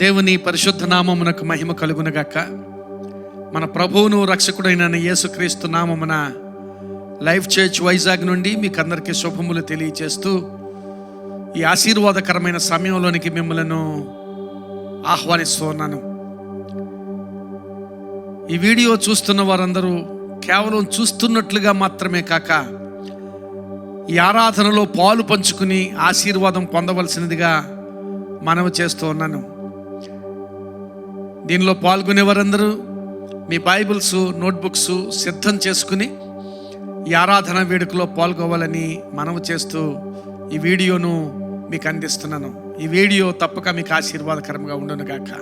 దేవుని పరిశుద్ధ నామమునకు మహిమ కలుగునగాక. మన ప్రభువును రక్షకుడైన యేసుక్రీస్తు నామమున లైఫ్ చర్చ్ వైజాగ్ నుండి మీకు అందరికీ శుభములు తెలియజేస్తూ ఈ ఆశీర్వాదకరమైన సమయంలోనికి మిమ్మలను ఆహ్వానిస్తున్నాను. ఈ వీడియో చూస్తున్న వారందరూ కేవలం చూస్తున్నట్లుగా మాత్రమే కాక ఈ ఆరాధనలో పాలు పంచుకుని ఆశీర్వాదం పొందవలసినదిగా మనవి చేస్తూ ఉన్నాను. దీనిలో పాల్గొనే వారందరూ మీ బైబిల్స్, నోట్బుక్స్ సిద్ధం చేసుకుని ఈ ఆరాధన వేడుకలో పాల్గొవాలని మనవి చేస్తూ ఈ వీడియోను మీకు అందిస్తున్నాను. ఈ వీడియో తప్పక మీకు ఆశీర్వాదకరంగా ఉండునుగాక.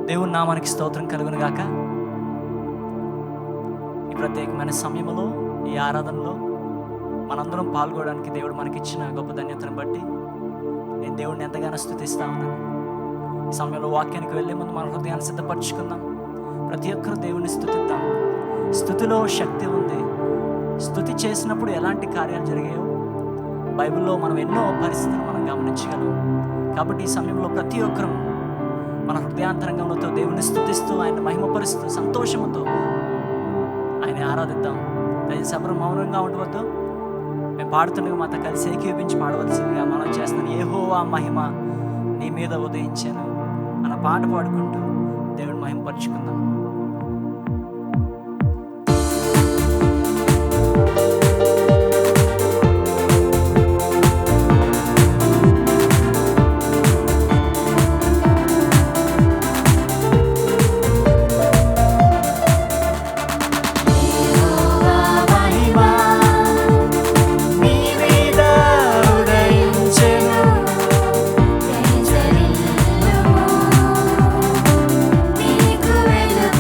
దేవుని నామానికి స్తోత్రం కలుగును గాక. ఈ ప్రత్యేకమైన సమయంలో, ఈ ఆరాధనలో మనందరం పాల్గొనడానికి దేవుడు మనకిచ్చిన గొప్ప ధన్యతను బట్టి నేను దేవుడిని ఎంతగానో స్తుతిస్తా ఉన్నాను. ఈ సమయంలో వాక్యానికి వెళ్ళే ముందు మన హృదయాన్ని సిద్ధపరచుకుందాం. ప్రతి ఒక్కరు దేవుని స్తుతిద్దాం. స్తుతిలో శక్తి ఉంది. స్తుతి చేసినప్పుడు ఎలాంటి కార్యాలు జరిగాయో బైబిల్లో మనం ఎన్నో పరిస్థితులు మనం గమనించగలం. కాబట్టి ఈ సమయంలో ప్రతి ఒక్కరూ మన హృదయాంతరంగంలో దేవుని స్తుతిస్తూ, ఆయన మహిమపరుస్తూ, సంతోషముతో ఆయన ఆరాధిద్దాం. దయచేసి ఎవరు మౌనంగా ఉండవద్దు. మేము పాడుతుండగా మాతో కలిసి ఏకీపించి పాడవలసిందిగా మనం చేస్తున్నాను. యెహోవా మహిమ నీ మీద ఉదయించాను అన్న పాట పాడుకుంటూ దేవుని మహిమపరుచుకుందాం. నీకు వెలుగు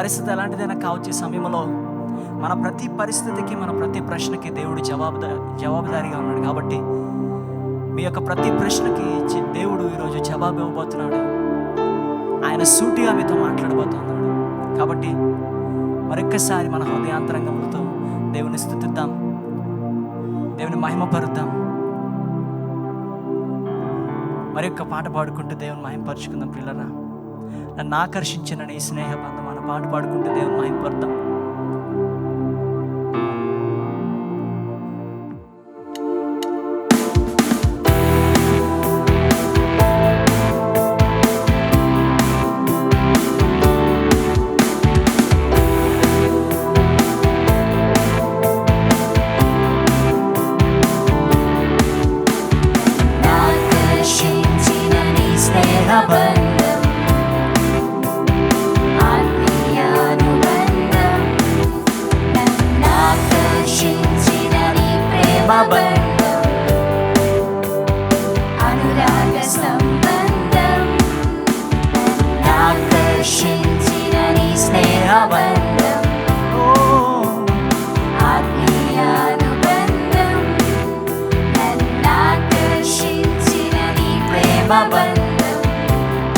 పరిస్థితి ఎలాంటిదైనా కావచ్చు, ఈ సమయంలో మన ప్రతి పరిస్థితికి, మన ప్రతి ప్రశ్నకి దేవుడు జవాబుదారీగా ఉన్నాడు. కాబట్టి మీ యొక్క ప్రతి ప్రశ్నకి దేవుడు ఈరోజు జవాబు ఇవ్వబోతున్నాడు. ఆయన సూటిగా మీతో మాట్లాడబోతున్నాడు. కాబట్టి మరొక్కసారి మన హృదయాంతరంగములతో దేవుని స్తుతిద్దాం, దేవుని మహిమపరుద్దాం. మరొక్క పాట పాడుకుంటూ దేవుని మహిమపరుచుకుందాం. పిల్లరా, నన్ను ఆకర్షించిన నీ స్నేహబంధం అన్న పాట పాడుకుంటూ దేవుని మహిమపరుద్దాం.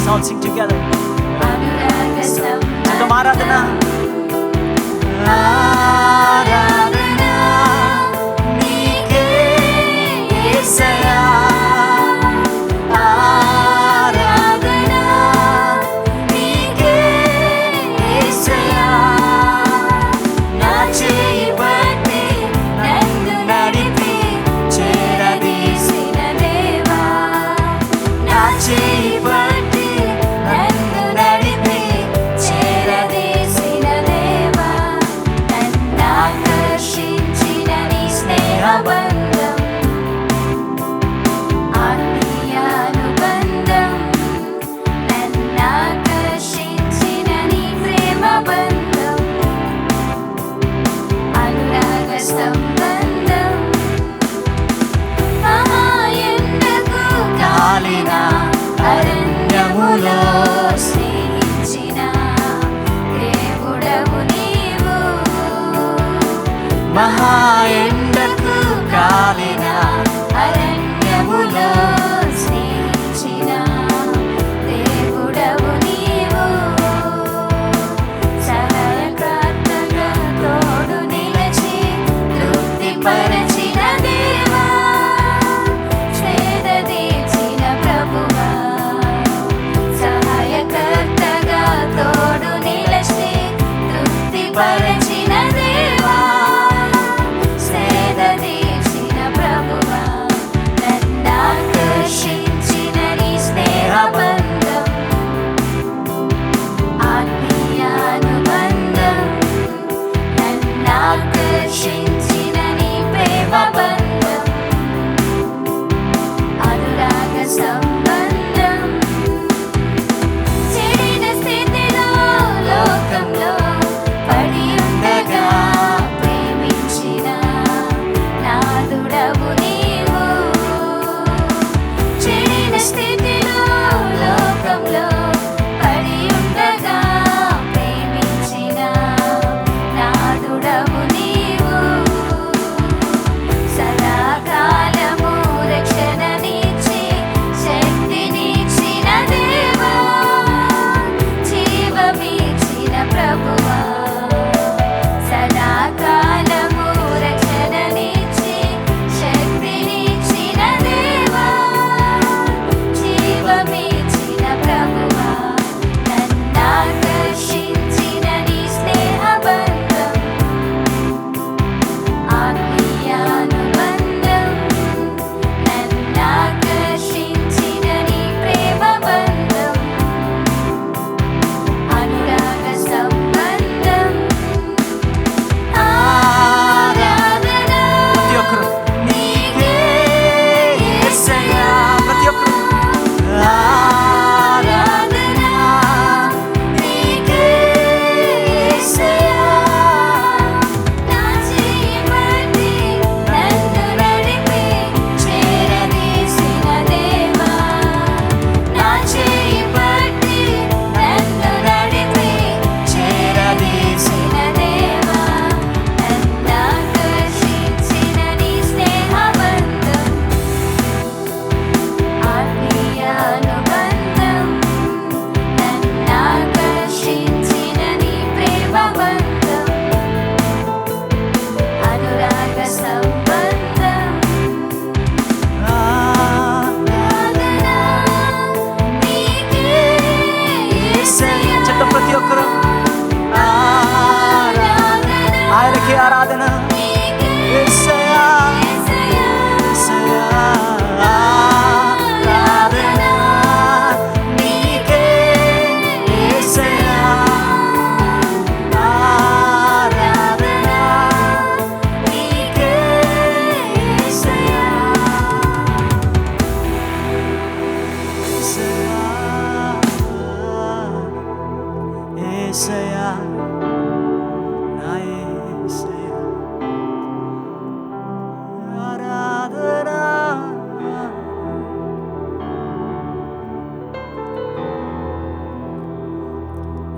So let's sing together. Jagam Aradhana. Aradhana Nike Yesaya. Aradhana Nike Yesaya. Na cheyi patti nannu nadipi cheradisina deva. Na cheyi patti nannu nadipi cheradisina deva. Nannu ఆకర్షించిన నీ స్నేహబంధం, ఆత్మీయానుబంధం. నన్ను ఆకర్షించిన నీ ప్రేమబంధం, అనురాగ సంబంధం. మహాయండకు కాలిన అరణ్యములో స్నేహించిన దేవుడవు నీవు. మహాయండకు కాలిన అరణ్యములో స్నేహించిన దేవుడవు నీవు. సహాయకర్తగా తోడు నిలిచి తృప్తిపరచిన దేవా, స్వేద తీర్చిన ప్రభువా. సహాయకర్తగా తోడు నిలిచి తృప్తిపరచిన దేవా, స్వేద తీర్చిన ప్రభువా. నన్ను ఆకర్షించిన నీ స్నేహబంధం, ఆత్మీయానుబంధం. నన్ను ఆకర్షించిన నీ ప్రేమబంధం, అనురాగ సంబంధం. చెడిన స్థితిలో లోకంలో పడి ఉండగా ప్రేమించిన నాదుడవు నీవు. చెడిన స్థితిలో లోకంలో పడి ఉండగా ప్రేమించిన నాదుడవు నీవు.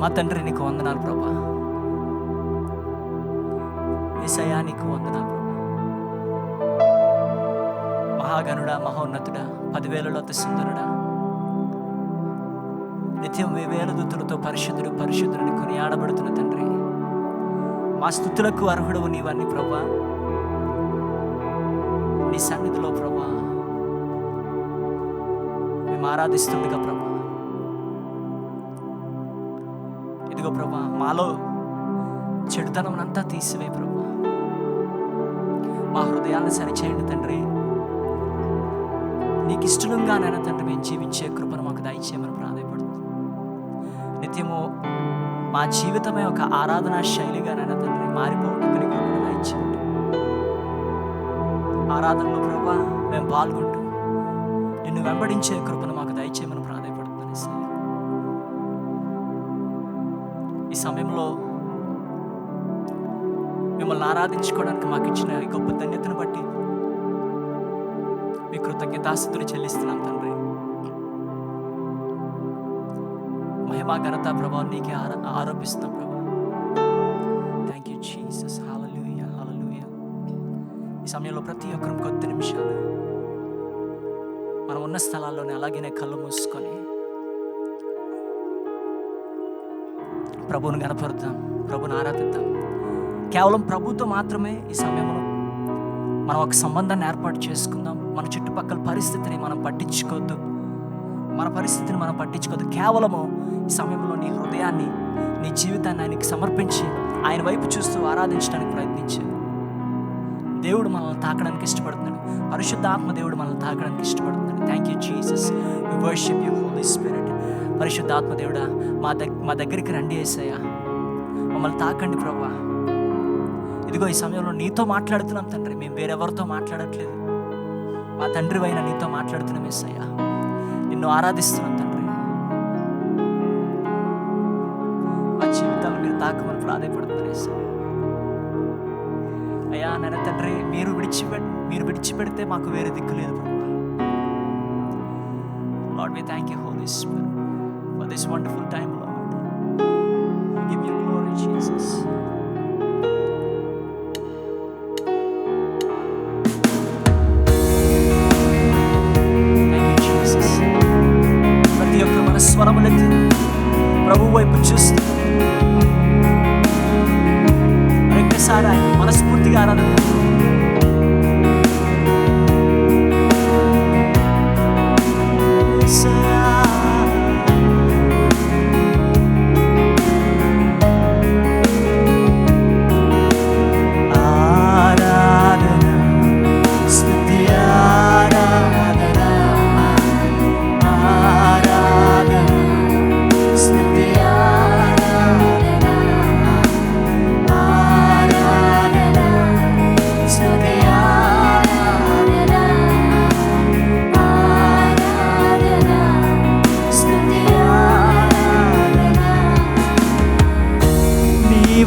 మా తండ్రి నీకు వందనాలు ప్రభా. యేసయ్యా నీకు వందనాలు ప్రభా. మహాగణుడా, మహోన్నతుడా, 10,000లో అతి సుందరుడా, నిత్యం 1,000 దూతలతో పరిశుద్ధుడు పరిశుద్ధుడిని కొనియాడబడుతున్న తండ్రి, మా స్తుతులకు అర్హుడవు నీవన్నీ ప్రభా. నీ సన్నిధిలో ప్రభా మేము ఆరాధిస్తుండగా ప్రభా, ఇదిగో ప్రభా మాలో చెడుతనం అంతా తీసివే ప్రభా. మా హృదయాలను సరిచేయండి తండ్రి. నీకు ఇష్టంగానైనా తండ్రి మేము జీవించే కృపను మాకు దయచేయమని ప్రాధాయపడుతుంది. నిత్యము మా జీవితమే ఒక ఆరాధనా శైలిగానైనా తండ్రి మారిపోవడానికి నీ కృపను దయచేయండి. ఆరాధనలో ప్రభా మేము పాల్గొంటూ నిన్ను వెంబడించే కృపను మాకు దయచేయమని ప్రాధాయపడుతున్నాను. ఈ సమయంలో మిమ్మల్ని ఆరాధించుకోవడానికి మాకు ఇచ్చిన ఈ గొప్ప ధన్యతను బట్టి మీ కృతజ్ఞతాస్తుతులు చెల్లిస్తున్నాం తండ్రి. మహిమా ఘనత ప్రభావం నీకే ఆరోపిస్తున్నాం ప్రభా. Thank you Jesus. Hallelujah, hallelujah. ఈ సమయంలో ప్రతి ఒక్కరు కొద్ది నిమిషాలు మనం ఉన్న స్థలాల్లోనే అలాగనే కళ్ళు మూసుకొని ప్రభువుని గణపరుద్దాం, ప్రభుని ఆరాధిద్దాం. కేవలం ప్రభుతో మాత్రమే ఈ సమయంలో మనం ఒక సంబంధాన్ని ఏర్పాటు చేసుకుందాం. మన చుట్టుపక్కల పరిస్థితిని మనం పట్టించుకోవద్దు, మన పరిస్థితిని మనం పట్టించుకోవద్దు. కేవలము ఈ సమయంలో నీ హృదయాన్ని, నీ జీవితాన్ని ఆయనకి సమర్పించి ఆయన వైపు చూస్తూ ఆరాధించడానికి ప్రయత్నించు. దేవుడు మనల్ని తాకడానికి ఇష్టపడుతున్నాడు. పరిశుద్ధాత్మ దేవుడు మనల్ని తాకడానికి ఇష్టపడుతున్నాడు. Thank you Jesus. We worship you holy spirit. పరిశుద్ధాత్మ దేవుడా మా దగ్గరికి రండి యేసయ్యా, మమ్మల్ని తాకండి ప్రభా. ఇదిగో ఈ సమయంలో నీతో మాట్లాడుతున్నాం తండ్రి, మేము వేరెవరితో మాట్లాడట్లేదు. మా తండ్రి అయినా నీతో మాట్లాడుతున్నాం యేసయ్యా. నిన్ను ఆరాధిస్తున్నాం తండ్రి. మా జీవితాలు మీరు తాకమని ప్రాధాయపడుతున్నారు యేసయ్యా. అయ్యా నాన్న తండ్రి, మీరు విడిచిపెడితే మాకు వేరే దిక్కు లేదు ప్రభా. Lord, we thank you, Holy Spirit, for this wonderful time, Lord. We give you glory, Jesus. Thank you, Jesus. ప్రతి ఒక్క మన స్వరములెత్తి ప్రభు వైపు చూస్తూ మరొక్కసారి ఆయన మనస్ఫూర్తిగా ఆరాధన.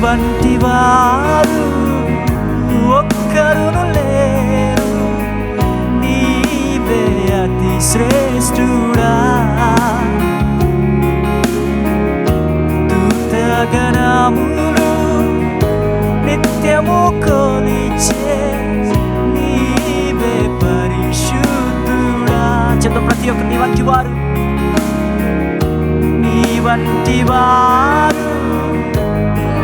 వంటి వారు ఒక్కరును లేరు, నీవే అతి శ్రేష్ఠుడా. దూతగణములు నిత్యము కొలిచే నీవే పరిశుద్ధుడా. చెప్తాం ప్రతి ఒక్కరు, నీ వంటి వారు, నీ వంటి వారు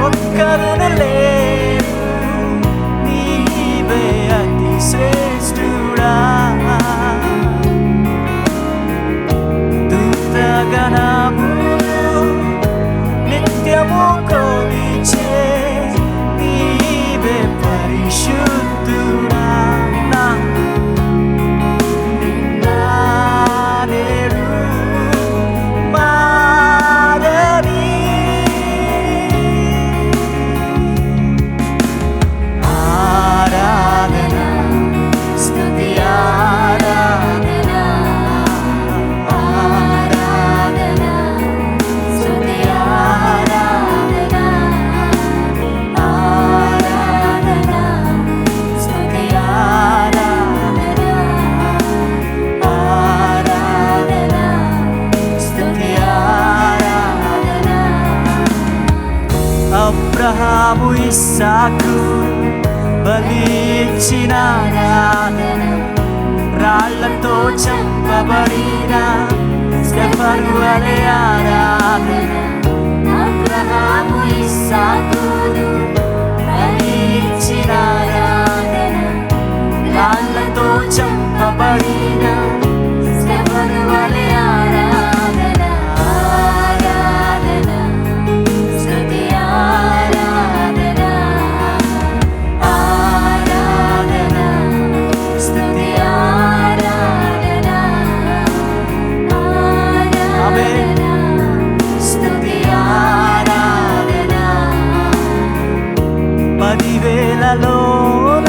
ఒక్కరును లేరు, నీవే అతి శ్రేష్ఠుడా. దూతగణములు నిత్యము కొలిచే నీవే పరిశుద్ధుడా. బలి ఇచ్చిన ఆరాధన, రాళ్లతో చంపబడిన స్టెఫను వలె ఆరాధన, అబ్రహాము ఇస్సాకును బలి ఇచ్చిన ఆరాధన, రాళ్లతో చంపబడిన స్టెఫను వలె ఆరాధన, ఆరాధన స్తుతి ఆరాధన, ఆరాధన స్తుతి ఆరాధన, ఆరాధన స్తుతి ఆరాధన. 10,000లోన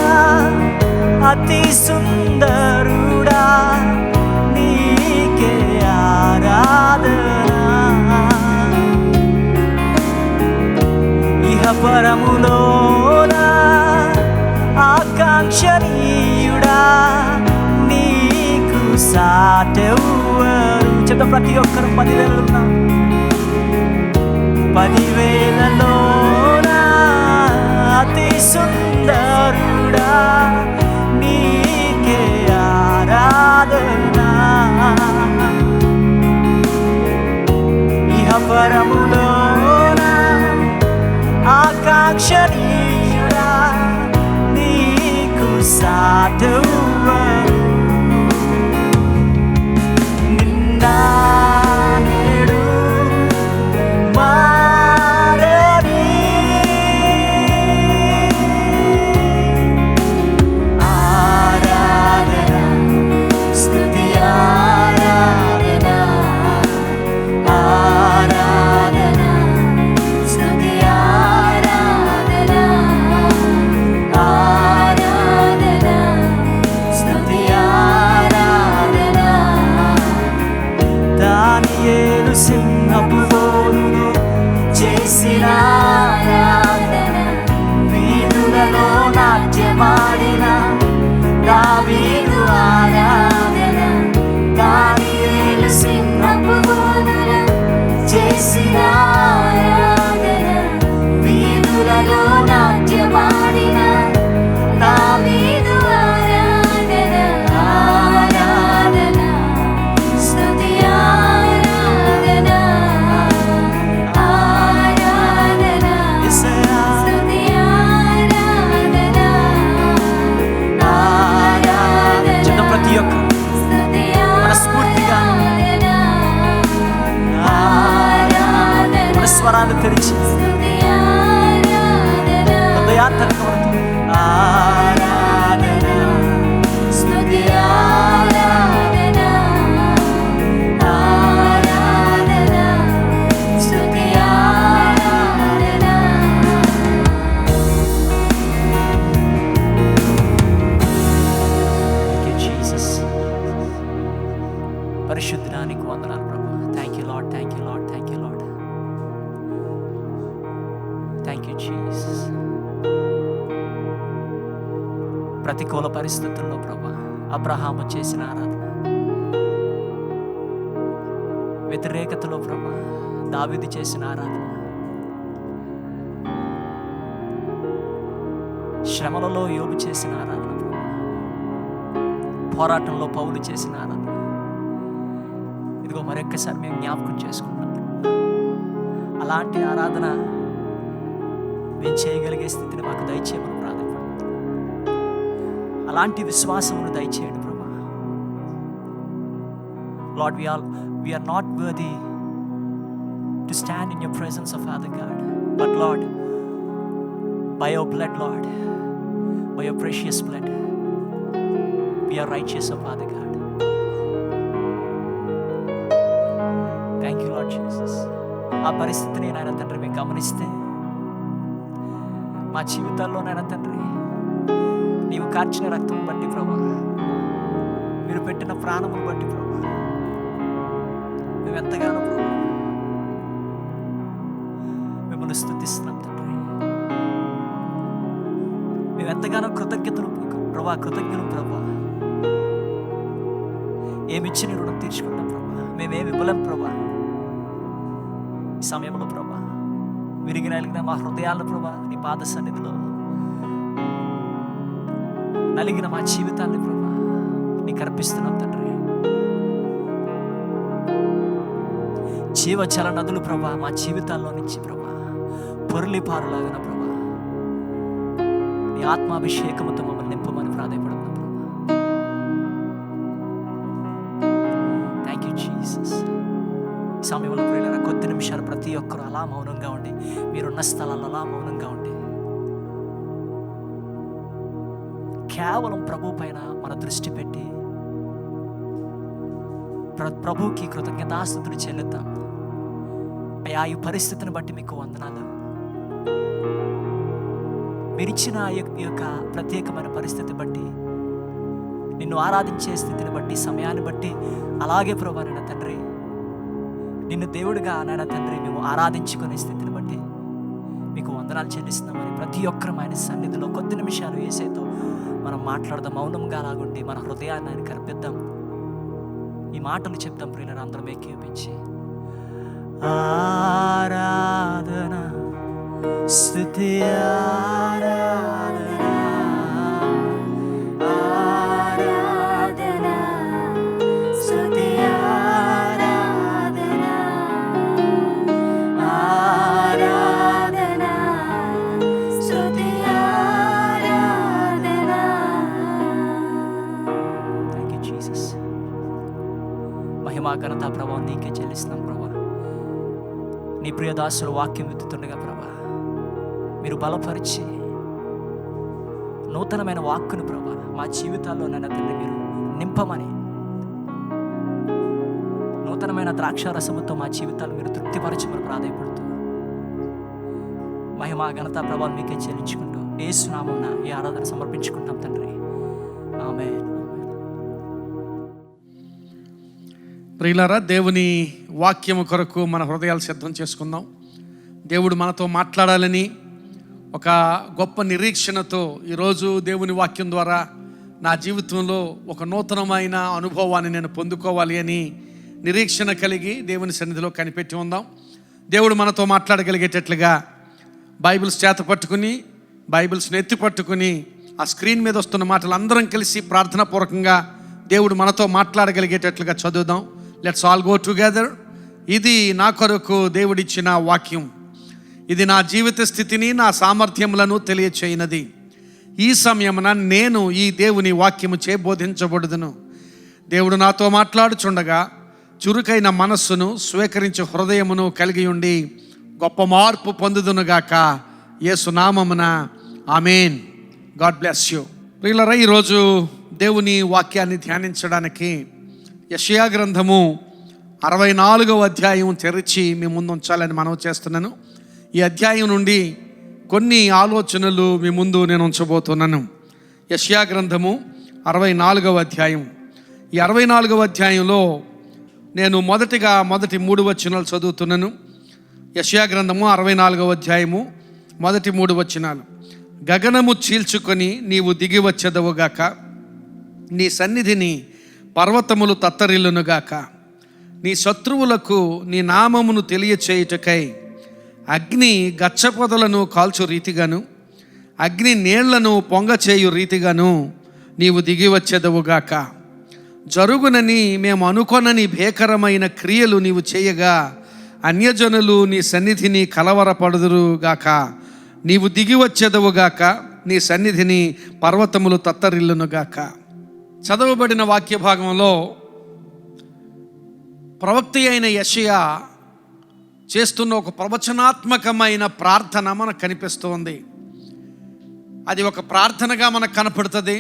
అతి సుందరుడా నీకే ఆరాధన, ఇహ పరములోన ఆకాంక్షణీయుడా నీకు సాటెవ్వరు. చెప్తా ప్రతి ఒక్కరు 10,000 10,000లోన అతి సుందరుడా నీకే ఆరాధన, ఇహ పరములోన ఆకాంక్షణీయుడా నీకు సాటెవ్వరు. నిన్న నేడు మారని ఆరాధన స్తుతి ఆరాధన, ఆరాధన స్తుతి ఆరాధన, ఆరాధన స్తుతి ఆరాధన. దానియేలు సింహపు బోనును చేసిన ఆరాధన, వీధులలో నాట్యమాడిన దావీదు ఆరాధన, దానియేలు సింహపు బోనును చేసిన ఆరాధన, వీధులలో నాట్యమాడిన దావీదు ఆరాధన, ఆరాధన స్తుతి ఆరాధన, ఆరాధన స్తుతి ఆరాధన, ఆరాధన ప్రతి ఒక్క మనస్ఫూర్తిగా మన స్వరాలు తెరిచి హృదయాంతరంగంతో ఆరాధన స్తుతి ఆరాధన, ఆరాధన స్తుతి ఆరాధన. Thank you, Jesus. పరిశుద్ధానికి వందనాలు ప్రభు. Thank you Lord, thank you Lord, thank you Lord, thank you Jesus. ప్రతికూల పరిస్థితుల్లో ప్రభు అబ్రహాము చేసిన ఆరాధన, వ్యతిరేకతలో ప్రభు దావీదు చేసిన ఆరాధన, శ్రమలలో యోబు చేసిన ఆరాధన ప్రభు, పోరాటంలో పౌలు చేసిన ఆరాధన, ఇదిగో మరొక్కసారి మేము జ్ఞాపకం చేసుకుంటాం. అలాంటి ఆరాధన మేము చేయగలిగే స్థితిని మాకు దయచేయమని ప్రార్థిస్తున్నాం. అలాంటి విశ్వాసమును దయచేయండి ప్రభా. Lord, we are not worthy to stand in your presence, of Father God, but Lord, by your blood, Lord, by your precious blood, we are righteous, of Father God. Thank you, Lord Jesus. ఆ పరిస్థితిని నాయన తండ్రి మేము గమనిస్తే మా జీవితాల్లో నాయన తండ్రి నీవు కార్చిన రక్తం బట్టి ప్రభా, మీరు పెట్టిన ప్రాణమును బట్టి ప్రభా, మేము ఎంతగానో ప్రభా మిమ్మల్ని స్తుతిస్తున్నాం తండ్రి. మేము ఎంతగానో కృతజ్ఞతలు ప్రభా, కృతజ్ఞతలు ప్రభా. ఏమిచ్చి నీ రుణం తీర్చుకుంటాం ప్రభా. మేమేమి ఇవ్వలేం ప్రభా. ఈ సమయంలో ప్రభా విరిగిన మా హృదయాలను ప్రభా నీ పాద సన్నిధిలో నలిగిన మా జీవితాన్ని ప్రభా నీకు అర్పిస్తున్నాం తండ్రి. జీవచల నదులు ప్రభా మా జీవితాల్లో నుంచి ప్రభా పొర్లి పారులాగిన ప్రభా నీ ఆత్మాభిషేకముతో మమ్మల్ని నింపమని ప్రాధాయపడుతున్నాం ప్రభా. Thank you Jesus. ఈ సమయంలో ప్రియులారా కొద్ది నిమిషాలు ప్రతి ఒక్కరు అలా మౌనంగా ఉండి, మీరున్న స్థలాల్లో అలా మౌనంగా ఉండి కేవలం ప్రభు పైన మన దృష్టి పెట్టి ప్రభుకి కృతజ్ఞతాస్తుతులు చెల్లిద్దాం. అయ్యా, ఈ పరిస్థితిని బట్టి మీకు వందనాలు. మీరిచ్చిన ఈ యొక్క ప్రత్యేకమైన పరిస్థితి బట్టి, నిన్ను ఆరాధించే స్థితిని బట్టి, సమయాన్ని బట్టి, అలాగే ప్రభా నాయన తండ్రి నిన్ను దేవుడిగా నాయన తండ్రి మేము ఆరాధించుకునే స్థితిని బట్టి మీకు వందనాలు చెల్లిస్తున్నామని ప్రతి ఒక్కరు ఆయన సన్నిధిలో కొద్ది నిమిషాలు యేసుతో మనం మాట్లాడదాం. మౌనంగా అలాగుండి మన హృదయాన్ని ఆయనకి అర్పిద్దాం. ఈ మాటలు చెప్తాం ప్రియులారా అందరం ఏకీభవించి. ఆరాధన స్తుతి ఆరాధన ఆరాధన స్తుతి ఆరాధన ఆరాధన స్తుతి ఆరాధన. Thank you Jesus. మహిమా ఘనత ప్రభావం నీకే చెల్లిస్తున్నాం ప్రభా. నీ ప్రియదాసులు వాక్యం ఎత్తుతుండగా ప్రభా మీరు బలపరిచి నూతనమైన వాక్కును ప్రభా మా జీవితాల్లో నన్ను తండ్రి మీరు నింపమని, నూతనమైన ద్రాక్షారసముతో మా జీవితాలు మీరు తృప్తిపరచమని ప్రాధాయపడుతూ మహిమా ఘనత ప్రభావం మీకే చెల్లించుకుంటూ యేసు నామమున ఈ ఆరాధన సమర్పించుకుంటాం తండ్రి. ఆమేన్. ప్రియులారా, దేవుని వాక్యము కొరకు మన హృదయాలు సిద్ధం చేసుకుందాం. దేవుడు మనతో మాట్లాడాలని ఒక గొప్ప నిరీక్షణతో ఈరోజు దేవుని వాక్యం ద్వారా నా జీవితంలో ఒక నూతనమైన అనుభవాన్ని నేను పొందుకోవాలి అని నిరీక్షణ కలిగి దేవుని సన్నిధిలో కనిపెట్టి ఉందాం. దేవుడు మనతో మాట్లాడగలిగేటట్లుగా బైబిల్స్ చేత పట్టుకుని, బైబిల్స్ని ఎత్తి పట్టుకుని ఆ స్క్రీన్ మీద వస్తున్న మాటలు అందరం కలిసి ప్రార్థనాపూర్వకంగా దేవుడు మనతో మాట్లాడగలిగేటట్లుగా చదువుదాం. Let's all go together. ఇది నా కొరకు దేవుడిచ్చిన వాక్యం. ఇది నా జీవిత స్థితిని, నా సామర్థ్యములను తెలియచేయనది. ఈ సమయమున నేను ఈ దేవుని వాక్యము చే బోధించబడుదును. దేవుడు నాతో మాట్లాడుచుండగా చురుకైన మనస్సును, స్వీకరించే హృదయమును కలిగి ఉండి గొప్ప మార్పు పొందుదునుగాక యేసు నామమున. ఆమేన్. God bless you. ప్రియులారా, ఈరోజు దేవుని వాక్యాన్ని ధ్యానించడానికి యెషయా గ్రంథము 64వ అధ్యాయం తెరిచి మీ ముందు ఉంచాలని మనవి చేస్తున్నాను. ఈ అధ్యాయం నుండి కొన్ని ఆలోచనలు మీ ముందు నేను ఉంచబోతున్నాను. యెషయా గ్రంథము 64వ అధ్యాయం. ఈ 64వ అధ్యాయంలో నేను మొదటి 3 వచనాలు చదువుతున్నాను. యెషయా గ్రంథము 64వ అధ్యాయము మొదటి 3 వచనాలు. గగనము చీల్చుకొని నీవు దిగి వచ్చేదవుగాక, నీ సన్నిధిని పర్వతములు తత్తరిల్లునుగాక. నీ శత్రువులకు నీ నామమును తెలియచేయుటకై అగ్ని గచ్చపొదలను కాల్చు రీతిగాను, అగ్ని నీళ్లను పొంగచేయు రీతిగాను నీవు దిగి వచ్చేదవుగాక. జరుగునని మేము అనుకొనని భీకరమైన క్రియలు నీవు చేయగా అన్యజనులు నీ సన్నిధిని కలవరపడుదురుగాక. నీవు దిగి వచ్చేదవుగాక, నీ సన్నిధిని పర్వతములు తత్తరిల్లునుగాక. చదవబడిన వాక్య భాగంలో ప్రవక్త అయిన యెషయా చేస్తున్న ఒక ప్రవచనాత్మకమైన ప్రార్థన మనకు కనిపిస్తుంది. అది ఒక ప్రార్థనగా మనకు కనపడుతుంది.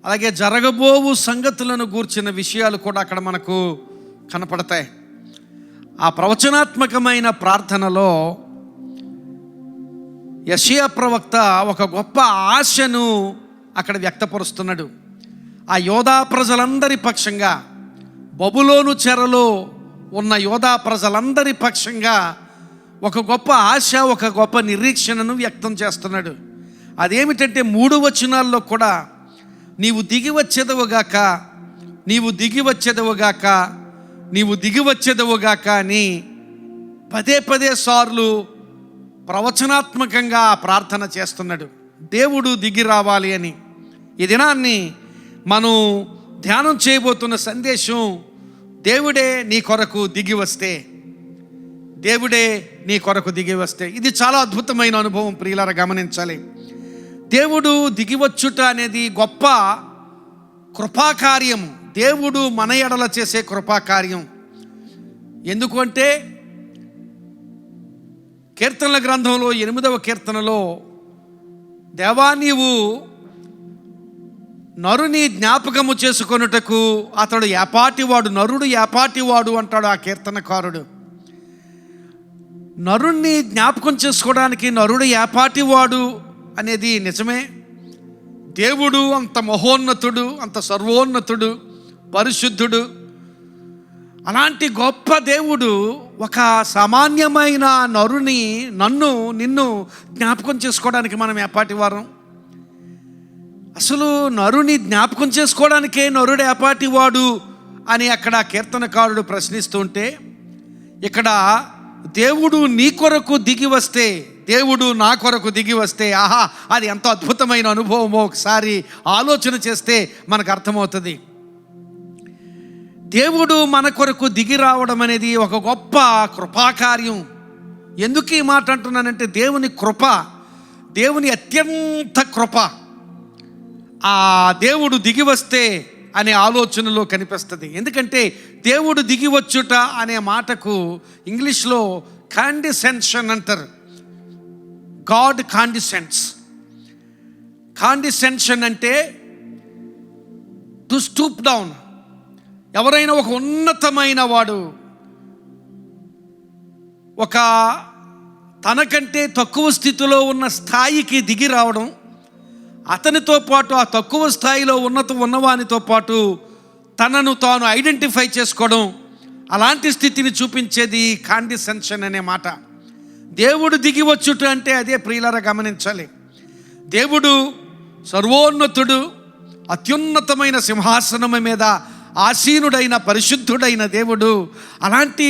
అలాగే జరగబోవు సంగతులను గూర్చిన విషయాలు కూడా అక్కడ మనకు కనపడతాయి. ఆ ప్రవచనాత్మకమైన ప్రార్థనలో యెషయా ప్రవక్త ఒక గొప్ప ఆశను అక్కడ వ్యక్తపరుస్తున్నాడు. ఆ యోధా ప్రజలందరి పక్షంగా, బబులోను చెరలో ఉన్న యోధా ప్రజలందరి పక్షంగా ఒక గొప్ప ఆశ, ఒక గొప్ప నిరీక్షణను వ్యక్తం చేస్తున్నాడు. అదేమిటంటే 3 వచనాల్లో కూడా నీవు దిగి వచ్చేదవుగాక, నీవు దిగి వచ్చేదవుగాక, నీవు దిగి వచ్చేదవుగాక అని పదే సార్లు ప్రవచనాత్మకంగా ప్రార్థన చేస్తున్నాడు. దేవుడు దిగి రావాలి అని, ఈ దినాన్ని మనం ధ్యానం చేయబోతున్న సందేశం, దేవుడే నీ కొరకు దిగి వస్తే, దేవుడే నీ కొరకు దిగి వస్తే. ఇది చాలా అద్భుతమైన అనుభవం ప్రియులారా, గమనించాలి. దేవుడు దిగివచ్చుట అనేది గొప్ప కృపాకార్యం. దేవుడు మన ఎడల చేసే కృపాకార్యం. ఎందుకంటే కీర్తనల గ్రంథంలో 8వ కీర్తనలో, దేవా నీవు నరుని జ్ఞాపకము చేసుకొనుటకు అతడు ఏపాటివాడు, నరుడు ఏపాటివాడు అంటాడు ఆ కీర్తనకారుడు. నరుణ్ణి జ్ఞాపకం చేసుకోవడానికి నరుడు ఏపాటివాడు అనేది నిజమే. దేవుడు అంత మహోన్నతుడు, అంత సర్వోన్నతుడు, పరిశుద్ధుడు. అలాంటి గొప్ప దేవుడు ఒక సామాన్యమైన నరుని, నిన్ను జ్ఞాపకం చేసుకోవడానికి మనం ఏపాటివారం? అసలు నరుని జ్ఞాపకం చేసుకోవడానికే నరుడు ఏపాటివాడు అని అక్కడ కీర్తనకారుడు ప్రశ్నిస్తుంటే, ఇక్కడ దేవుడు నీ కొరకు దిగి వస్తే, దేవుడు నా కొరకు దిగి వస్తే, ఆహా, అది ఎంత అద్భుతమైన అనుభవమో ఒకసారి ఆలోచన చేస్తే మనకు అర్థమవుతుంది. దేవుడు మన కొరకు దిగి రావడం అనేది ఒక గొప్ప కృపాకార్యం. ఎందుకు ఈ మాట అంటున్నానంటే, దేవుని కృప, దేవుని అత్యంత కృప, ఆ దేవుడు దిగి వస్తే అనే ఆలోచనలో కనిపిస్తుంది. ఎందుకంటే దేవుడు దిగి వచ్చుట అనే మాటకు ఇంగ్లీష్లో కాండిసెన్షన్ అంటారు. గాడ్ కాండిసెన్స్. కాండిసెన్షన్ అంటే టు స్టూప్ డౌన్. ఎవరైనా ఒక ఉన్నతమైన వాడు ఒక తనకంటే తక్కువ స్థితిలో ఉన్న స్థాయికి దిగి రావడం, అతనితో పాటు ఆ తక్కువ స్థాయిలో ఉన్నవానితో పాటు తనను తాను ఐడెంటిఫై చేసుకోవడం, అలాంటి స్థితిని చూపించేది కాండిసెన్షన్ అనే మాట. దేవుడు దిగి వచ్చుట అంటే అదే ప్రియులారా, గమనించాలి. దేవుడు సర్వోన్నతుడు, అత్యున్నతమైన సింహాసనం మీద ఆసీనుడైన పరిశుద్ధుడైన దేవుడు. అలాంటి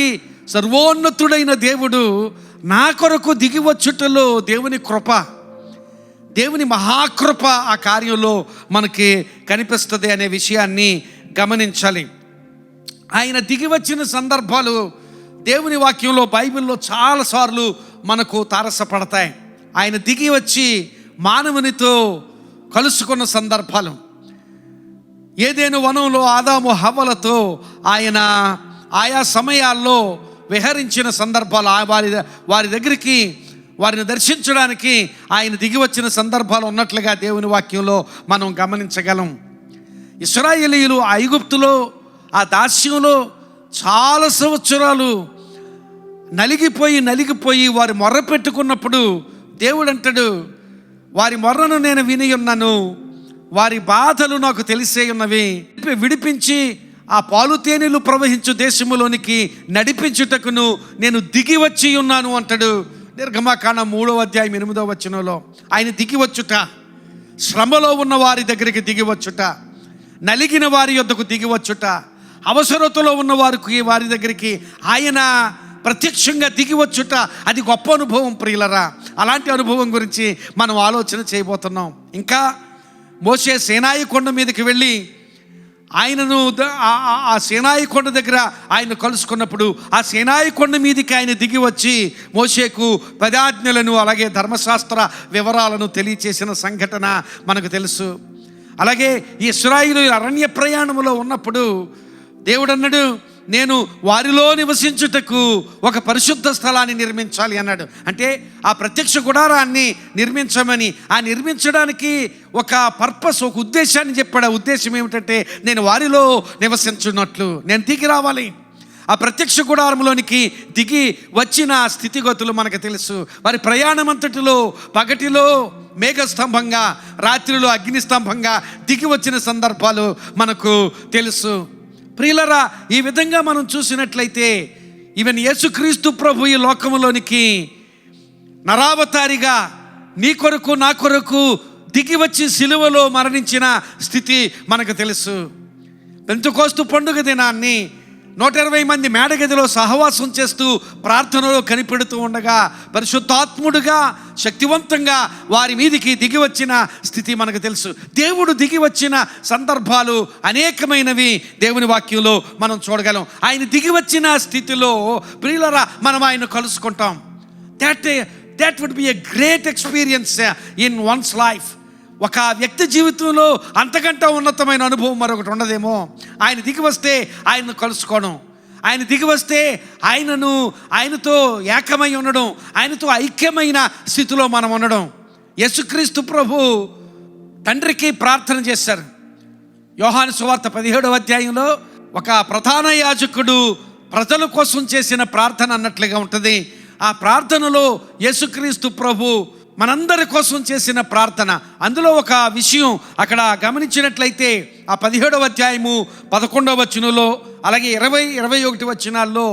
సర్వోన్నతుడైన దేవుడు నా కొరకు దిగి వచ్చుటలో దేవుని కృప, దేవుని మహాకృప ఆ కార్యంలో మనకి కనిపిస్తుంది అనే విషయాన్ని గమనించాలి. ఆయన దిగి వచ్చిన సందర్భాలు దేవుని వాక్యంలో, బైబిల్లో చాలాసార్లు మనకు తారసపడతాయి. ఆయన దిగి వచ్చి మానవునితో కలుసుకున్న సందర్భాలు, ఏదైనా వనంలో ఆదాము హవ్వలతో ఆయన ఆయా సమయాల్లో విహరించిన సందర్భాలు, వారి దగ్గరికి, వారిని దర్శించడానికి ఆయన దిగి వచ్చిన సందర్భాలు ఉన్నట్లుగా దేవుని వాక్యంలో మనం గమనించగలం. ఇశ్రాయేలీయులు ఐగుప్తులో ఆ దాస్యంలో చాలా సంవత్సరాలు నలిగిపోయి వారు మొర్ర పెట్టుకున్నప్పుడు దేవుడు అంటాడు, వారి మొర్రను నేను విని ఉన్నాను, వారి బాధలు నాకు తెలిసే ఉన్నవి, విడిపించి ఆ పాలు తేనెలు ప్రవహించు దేశములోనికి నడిపించుటకును నేను దిగి వచ్చి ఉన్నాను అంటాడు. నిర్గమకాండం 3వ అధ్యాయం 8వ వచనంలో ఆయన దిగి వచ్చుట, శ్రమలో ఉన్న వారి దగ్గరికి దిగి వచ్చుట, నలిగిన వారి యొద్దకు దిగి వచ్చుట, అవసరతలో ఉన్న వారి దగ్గరికి ఆయన ప్రత్యక్షంగా దిగి వచ్చుట, అది గొప్ప అనుభవం ప్రియులరా. అలాంటి అనుభవం గురించి మనం ఆలోచన చేయబోతున్నాం. ఇంకా మోషే సీనాయి కొండ మీదకి వెళ్ళి ఆయనను ఆ సీనాయి కొండ దగ్గర ఆయన కలుసుకున్నప్పుడు ఆ సీనాయి కొండ మీదకి ఆయన దిగి వచ్చి మోషేకు 10 ఆజ్ఞలను అలాగే ధర్మశాస్త్ర వివరాలను తెలియచేసిన సంఘటన మనకు తెలుసు. అలాగే ఈ ఇశ్రాయేలు అరణ్య ప్రయాణంలో ఉన్నప్పుడు దేవుడు అన్నాడు, నేను వారిలో నివసించుటకు ఒక పరిశుద్ధ స్థలాన్ని నిర్మించాలి అన్నాడు. అంటే ఆ ప్రత్యక్ష గుడారాన్ని నిర్మించమని, ఆ నిర్మించడానికి ఒక పర్పస్, ఒక ఉద్దేశాన్ని చెప్పాడు. ఆ ఉద్దేశం ఏమిటంటే నేను వారిలో నివసించున్నట్లు నేను దిగి రావాలి. ఆ ప్రత్యక్ష గుడారంలోనికి దిగి వచ్చిన స్థితిగతులు మనకు తెలుసు. వారి ప్రయాణం అంతటిలో పగటిలో మేఘస్తంభంగా, రాత్రిలో అగ్నిస్తంభంగా దిగి వచ్చిన సందర్భాలు మనకు తెలుసు. ప్రియులరా, ఈ విధంగా మనం చూసినట్లయితే ఈవెన్ యేసుక్రీస్తు ప్రభు ఈ లోకములోనికి నరావతారిగా నీ కొరకు నా కొరకు దిగి వచ్చి సిలువలో మరణించిన స్థితి మనకు తెలుసు. పెంతెకోస్తు పండుగ దినాన్ని 120 మంది మేడగదిలో సహవాసం చేస్తూ ప్రార్థనలో కనిపెడుతూ ఉండగా పరిశుద్ధాత్ముడుగా శక్తివంతంగా వారి మీదికి దిగి వచ్చిన స్థితి మనకు తెలుసు. దేవుడు దిగి వచ్చిన సందర్భాలు అనేకమైనవి దేవుని వాక్యంలో మనం చూడగలం. ఆయన దిగి వచ్చిన స్థితిలో ప్రియులరా మనం ఆయన కలుసుకుంటాం. That would be a great experience in one's life. ఒక వ్యక్తి జీవితంలో అంతకంటే ఉన్నతమైన అనుభవం మరొకటి ఉండదేమో. ఆయన దిగి వస్తే ఆయనను కలుసుకోవడం, ఆయన దిగి వస్తే ఆయనతో ఏకమై ఉండడం, ఆయనతో ఐక్యమైన స్థితిలో మనం ఉండడం. యేసుక్రీస్తు ప్రభు తండ్రికి ప్రార్థన చేశారు. యోహాను సువార్త 17వ అధ్యాయంలో ఒక ప్రధాన యాజకుడు ప్రజల కోసం చేసిన ప్రార్థన అన్నట్లుగా ఉంటుంది. ఆ ప్రార్థనలో యేసుక్రీస్తు ప్రభు మనందరి కోసం చేసిన ప్రార్థన. అందులో ఒక విషయం అక్కడ గమనించినట్లయితే ఆ 17వ అధ్యాయము 11వ వచనంలో అలాగే 20-21 వచనాల్లో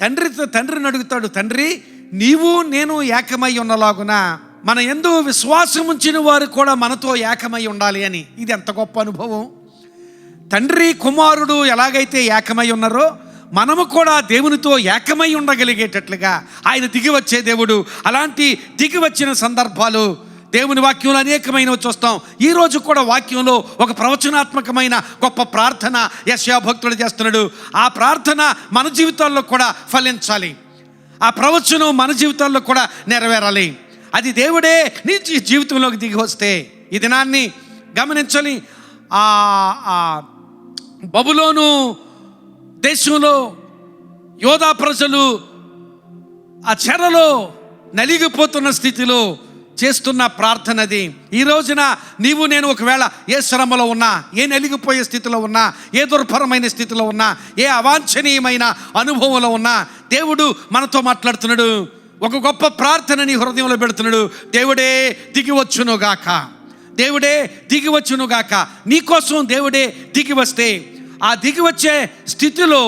తండ్రిని అడుగుతాడు, తండ్రి నీవు నేను ఏకమై ఉన్నలాగున మన యందు విశ్వాసం ఉంచిన వారు కూడా మనతో ఏకమై ఉండాలి అని. ఇది ఎంత గొప్ప అనుభవం. తండ్రి కుమారుడు ఎలాగైతే ఏకమై ఉన్నారో మనము కూడా దేవునితో ఏకమై ఉండగలిగేటట్లుగా ఆయన దిగి వచ్చే దేవుడు. అలాంటి దిగి వచ్చిన సందర్భాలు దేవుని వాక్యంలో అనేకమైనవి చూస్తాం. ఈరోజు కూడా వాక్యంలో ఒక ప్రవచనాత్మకమైన గొప్ప ప్రార్థన యెషయా భక్తుడు చేస్తున్నాడు. ఆ ప్రార్థన మన జీవితాల్లో కూడా ఫలించాలి. ఆ ప్రవచనం మన జీవితాల్లో కూడా నెరవేరాలి. అది దేవుడే నీ జీవితంలోకి దిగి వస్తే. ఈ దినాన్ని గమనించాలి. బబులోను దేశంలో యోధా ప్రజలు ఆ చెరలో నలిగిపోతున్న స్థితిలో చేస్తున్న ప్రార్థనది. ఈ రోజున నీవు నేను ఒకవేళ ఏ శ్రమలో ఉన్నా, ఏ నలిగిపోయే స్థితిలో ఉన్నా, ఏ దుర్భరమైన స్థితిలో ఉన్నా, ఏ అవాంఛనీయమైన అనుభవంలో ఉన్నా దేవుడు మనతో మాట్లాడుతున్నాడు. ఒక గొప్ప ప్రార్థన నీ హృదయంలో పెడుతున్నాడు. దేవుడే దిగి వచ్చునుగాక, దేవుడే దిగి వచ్చునుగాక. నీకోసం దేవుడే దిగి వస్తే ఆ దిగి వచ్చే స్థితిలో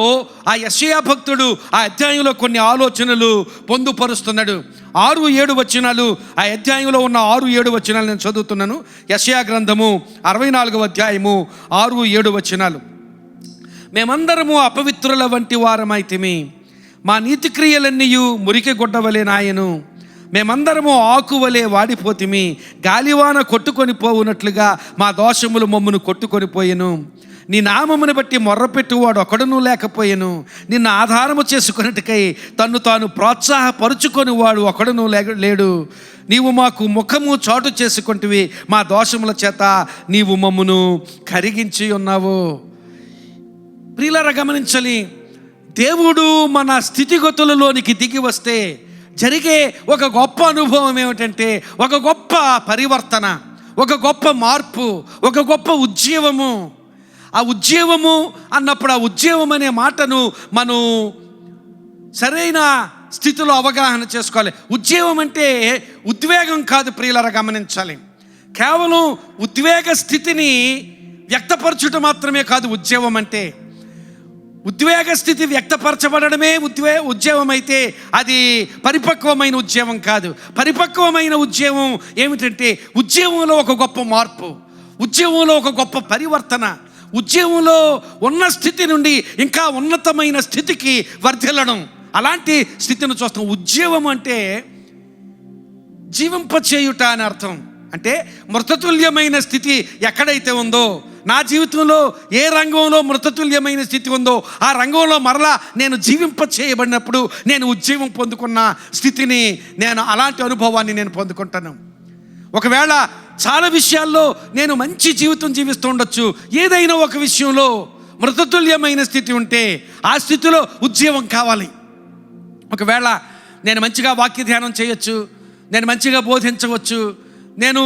ఆ యెషయా భక్తుడు ఆ అధ్యాయంలో కొన్ని ఆలోచనలు పొందుపరుస్తున్నాడు. 6-7 వచనాలు, ఆ అధ్యాయంలో ఉన్న 6-7 వచనాలు నేను చదువుతున్నాను. యెషయా గ్రంథము 64వ అధ్యాయము 6-7 వచనాలు. మేమందరము అపవిత్రుల వంటి వారమైతిమి, మా నీతి క్రియలన్నీయు మురికి గుడ్డవలే నాయను. మేమందరము ఆకువలే వాడిపోతిమి, గాలివాన కొట్టుకొని పోవునట్లుగా మా దోషములు మమ్మను కొట్టుకొని పోయెను. నీ నామమును బట్టి మొర్రపెట్టువాడు ఒకడునూ లేకపోయెను. నిన్ను ఆధారము చేసుకొనుటకై తన్ను తాను ప్రోత్సాహపరుచుకొని వాడు ఒకడునూ లేడు. నీవు మాకు ముఖము చాటు చేసుకుంటువి, మా దోషముల చేత నీవు మమ్మును కరిగించి ఉన్నావు. ప్రియులారా గమనించాలి, దేవుడు మన స్థితిగతులలోనికి దిగి వస్తే జరిగే ఒక గొప్ప అనుభవం ఏమిటంటే ఒక గొప్ప పరివర్తన, ఒక గొప్ప మార్పు, ఒక గొప్ప ఉజ్జీవము. ఆ ఉజ్జీవము అన్నప్పుడు ఆ ఉజ్జీవం అనే మాటను మనం సరైన స్థితిలో అవగాహన చేసుకోవాలి. ఉజ్జీవం అంటే ఉద్వేగం కాదు ప్రియులారా గమనించాలి. కేవలం ఉద్వేగ స్థితిని వ్యక్తపరచుట మాత్రమే కాదు ఉజ్జీవం అంటే. ఉద్వేగ స్థితి వ్యక్తపరచబడమే ఉద్యమం అయితే అది పరిపక్వమైన ఉద్యమం కాదు. పరిపక్వమైన ఉద్యమం ఏమిటంటే ఉద్యమంలో ఒక గొప్ప మార్పు, ఉద్యమంలో ఒక గొప్ప పరివర్తన, ఉద్యమంలో ఉన్న స్థితి నుండి ఇంకా ఉన్నతమైన స్థితికి వర్ధిల్లడం. అలాంటి స్థితిని చూస్తాం. ఉద్యమం అంటే జీవింపచేయుట అని అర్థం. అంటే మృతతుల్యమైన స్థితి ఎక్కడైతే ఉందో, నా జీవితంలో ఏ రంగంలో మృతతుల్యమైన స్థితి ఉందో ఆ రంగంలో మరలా నేను జీవింప చేయబడినప్పుడు నేను ఉజ్జీవం పొందుకున్న స్థితిని, నేను అలాంటి అనుభవాన్ని నేను పొందుకుంటాను. ఒకవేళ చాలా విషయాల్లో నేను మంచి జీవితం జీవిస్తూ ఉండొచ్చు, ఏదైనా ఒక విషయంలో మృతతుల్యమైన స్థితి ఉంటే ఆ స్థితిలో ఉజ్జీవం కావాలి. ఒకవేళ నేను మంచిగా వాక్య ధ్యానం చేయొచ్చు, నేను మంచిగా బోధించవచ్చు, నేను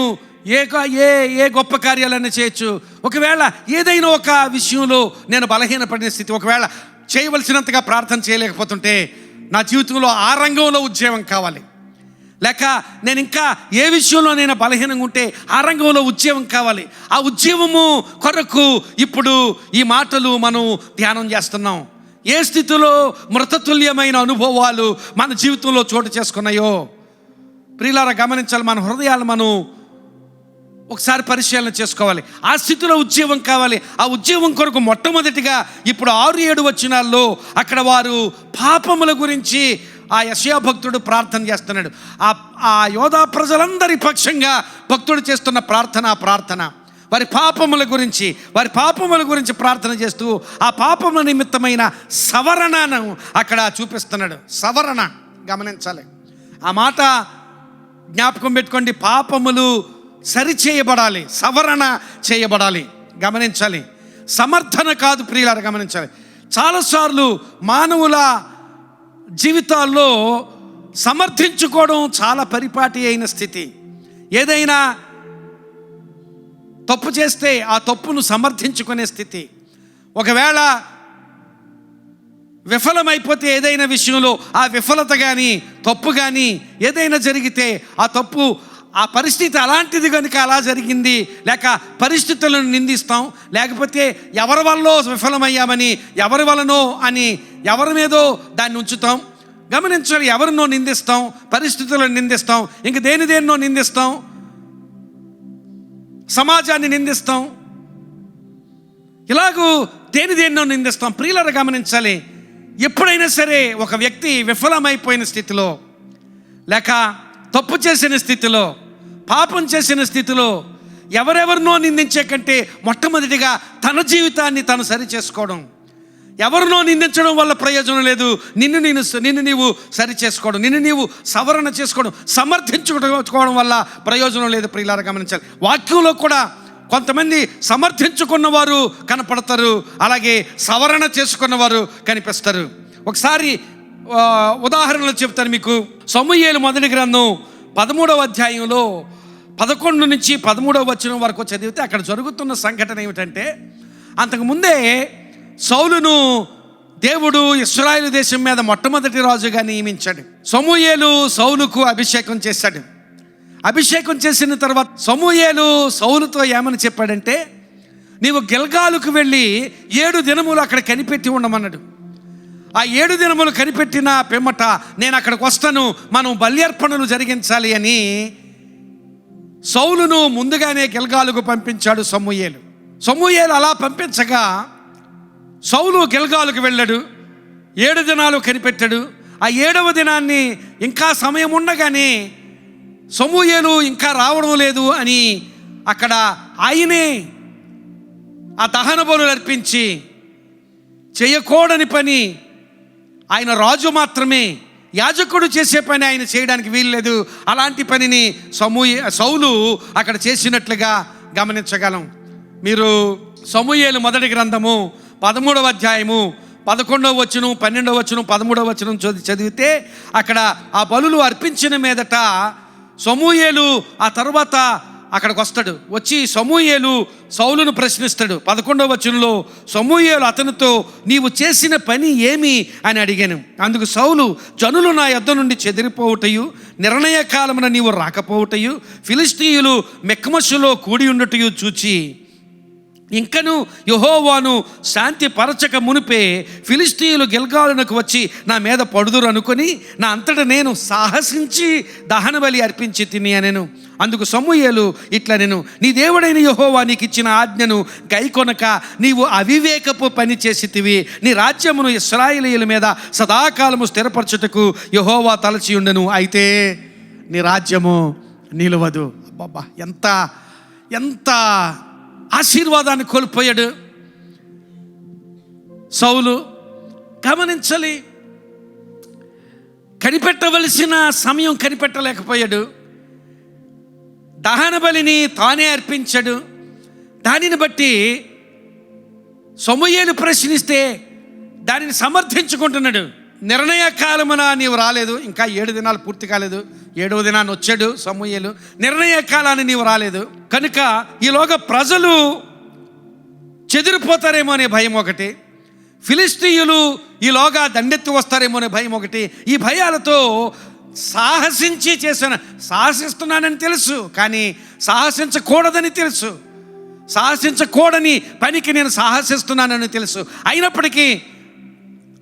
ఏ గొప్ప కార్యాలన్నీ చేయొచ్చు. ఒకవేళ ఏదైనా ఒక విషయంలో నేను బలహీనపడిన స్థితి, ఒకవేళ చేయవలసినంతగా ప్రార్థన చేయలేకపోతుంటే నా జీవితంలో ఆ రంగంలో ఉజ్జీవం కావాలి. లేక నేను ఇంకా ఏ విషయంలో నేను బలహీనంగా ఉంటే ఆ రంగంలో ఉజ్జీవం కావాలి. ఆ ఉజ్జీవము కొరకు ఇప్పుడు ఈ మాటలు మనం ధ్యానం చేస్తున్నాం. ఏ స్థితిలో మృతతుల్యమైన అనుభవాలు మన జీవితంలో చోటు చేసుకున్నాయో ప్రియులారా గమనించాలి. మన హృదయాలు మనం ఒకసారి పరిశీలన చేసుకోవాలి. ఆ స్థితిలో ఉద్యోగం కావాలి. ఆ ఉద్యోగం కొరకు మొట్టమొదటిగా ఇప్పుడు 6-7 వచనాల్లో అక్కడ వారు పాపముల గురించి ఆ యెషయా భక్తుడు ప్రార్థన చేస్తున్నాడు. ఆ యోధా ప్రజలందరి పక్షంగా భక్తుడు చేస్తున్న ప్రార్థన వారి పాపముల గురించి ప్రార్థన చేస్తూ ఆ పాపముల నిమిత్తమైన సవరణను అక్కడ చూపిస్తున్నాడు. సవరణ గమనించాలి. ఆ మాట జ్ఞాపకం పెట్టుకోండి. పాపములు సరిచేయబడాలి, సవరణ చేయబడాలి. గమనించాలి. సమర్థన కాదు ప్రియులారా, గమనించాలి. చాలాసార్లు మానవుల జీవితాల్లో సమర్థించుకోవడం చాలా పరిపాటి అయిన స్థితి. ఏదైనా తప్పు చేస్తే ఆ తప్పును సమర్థించుకునే స్థితి. ఒకవేళ విఫలమైపోతే ఏదైనా విషయంలో ఆ విఫలత కానీ తప్పు కానీ ఏదైనా జరిగితే ఆ తప్పు, ఆ పరిస్థితి అలాంటిది కనుక అలా జరిగింది, లేక పరిస్థితులను నిందిస్తాం, లేకపోతే ఎవరి వల్ల విఫలమయ్యామని, ఎవరి వలనో అని ఎవరి మీదో దాన్ని ఉంచుతాం. గమనించాలి. ఎవరినో నిందిస్తాం, పరిస్థితులను నిందిస్తాం, ఇంక దేనినో నిందిస్తాం, సమాజాన్ని నిందిస్తాం, ఇలాగూ దేనినో నిందిస్తాం. ప్రియులారా గమనించాలి. ఎప్పుడైనా సరే ఒక వ్యక్తి విఫలమైపోయిన స్థితిలో, లేక తప్పు చేసిన స్థితిలో, పాపం చేసిన స్థితిలో ఎవరెవరినో నిందించే కంటే మొట్టమొదటిగా తన జీవితాన్ని తను సరి చేసుకోవడం. ఎవరినో నిందించడం వల్ల ప్రయోజనం లేదు. నిన్ను నీవు సరి చేసుకోవడం, నిన్ను నీవు సవరణ చేసుకోవడం, సమర్థించుకోవడం వల్ల ప్రయోజనం లేదు. ప్రియులారా గమనించాలి. వాక్యంలో కూడా కొంతమంది సమర్థించుకున్నవారు కనపడతారు, అలాగే సవరణ చేసుకున్నవారు కనిపిస్తారు. ఒకసారి ఉదాహరణలు చెప్తాను మీకు. సమూయేలు మొదటి గ్రంథం 13వ అధ్యాయంలో 11 నుంచి 13వ వచనం వరకు చదివితే అక్కడ జరుగుతున్న సంఘటన ఏమిటంటే, అంతకుముందే సౌలును దేవుడు ఇశ్రాయేలు దేశం మీద మొట్టమొదటి రాజుగా నియమించాడు. సమూయేలు సౌలుకు అభిషేకం చేశాడు. అభిషేకం చేసిన తర్వాత సమూయేలు సౌలుతో ఏమని చెప్పాడంటే, నీవు గిల్గాలుకు వెళ్ళి 7 దినములు అక్కడ కనిపెట్టి ఉండమన్నాడు. ఆ 7 దినములు కనిపెట్టిన పిమ్మట నేను అక్కడికి వస్తాను, మనం బల్యర్పణలు జరిగించాలి అని సౌలును ముందుగానే గిల్గాలుకు పంపించాడు సమూయేలు. సమూయేలు అలా పంపించగా సౌలు గిల్గాలుకు వెళ్ళాడు. 7 దినాలు కనిపెట్టాడు. ఆ 7వ దినాన్ని ఇంకా సమయం ఉండగానే సమూయేలు ఇంకా రావడం లేదు అని అక్కడ ఆయనే ఆ దహన బలులు అర్పించి చేయకూడని పని, ఆయన రాజు మాత్రమే, యాజకుడు చేసే పని ఆయన చేయడానికి వీల్లేదు. అలాంటి పనిని సౌలు అక్కడ చేసినట్లుగా గమనించగలం. మీరు సమూయేలు మొదటి గ్రంథము 13వ అధ్యాయము 11వ వచనం, 12వ వచనం, 13వ వచనం చదివితే అక్కడ ఆ బలులు అర్పించిన మీదట సమూయేలు ఆ తర్వాత అక్కడికి వస్తాడు. వచ్చి సమూయేలు సౌలును ప్రశ్నిస్తాడు. 11వ వచనంలో సమూయేలు అతనితో నీవు చేసిన పని ఏమి అని అడిగాను. అందుకు సౌలు, జనులు నా యొద్ద నుండి చెదిరిపోవుటయు, నిర్ణయ కాలమున నీవు రాకపోవుటయు, ఫిలిష్తీయులు మెక్మషులో కూడి ఉండటయు చూచి ఇంకను యెహోవాను శాంతి పరచక మునిపే ఫిలిష్తీయులు గిల్గాలునకు వచ్చి నా మీద పడుదురు అనుకొని నా అంతటా నేను సాహసించి దహన బలి అర్పించి తిని అనెను. అందుకు సమూయేలు ఇట్లా నేను, నీ దేవుడైన యెహోవా నీకు ఇచ్చిన ఆజ్ఞను గైకొనక నీవు అవివేకపు పని చేసితివి. నీ రాజ్యమును ఇశ్రాయేలీయుల మీద సదాకాలము స్థిరపరచుటకు యెహోవా తలచి ఉండెను, అయితే నీ రాజ్యము నిలవదు. అబ్బబ్బా, ఎంత ఆశీర్వాదాన్ని కోల్పోయాడు సౌలు. గమనించాలి. కనిపెట్టవలసిన సమయం కనిపెట్టలేకపోయాడు. దహన బలిని తానే అర్పించాడు. దానిని బట్టి సమూయేలు ప్రశ్నిస్తే దానిని సమర్థించుకుంటున్నాడు. నిర్ణయ కాలమున నీవు రాలేదు, ఇంకా 7 దినాలు పూర్తి కాలేదు, 7వ దినాన్ని వచ్చాడు సమూయేలు. నిర్ణయ కాలాన్ని నీవు రాలేదు కనుక ఈలోగా ప్రజలు చెదిరిపోతారేమో అనే భయం ఒకటి, ఫిలిష్తీయులు ఈలోగా దండెత్తి వస్తారేమో అనే భయం ఒకటి. ఈ భయాలతో సాహసిస్తున్నానని తెలుసు, కానీ సాహసించకూడదని తెలుసు. సాహసించకూడని పనికి నేను సాహసిస్తున్నానని తెలుసు. అయినప్పటికీ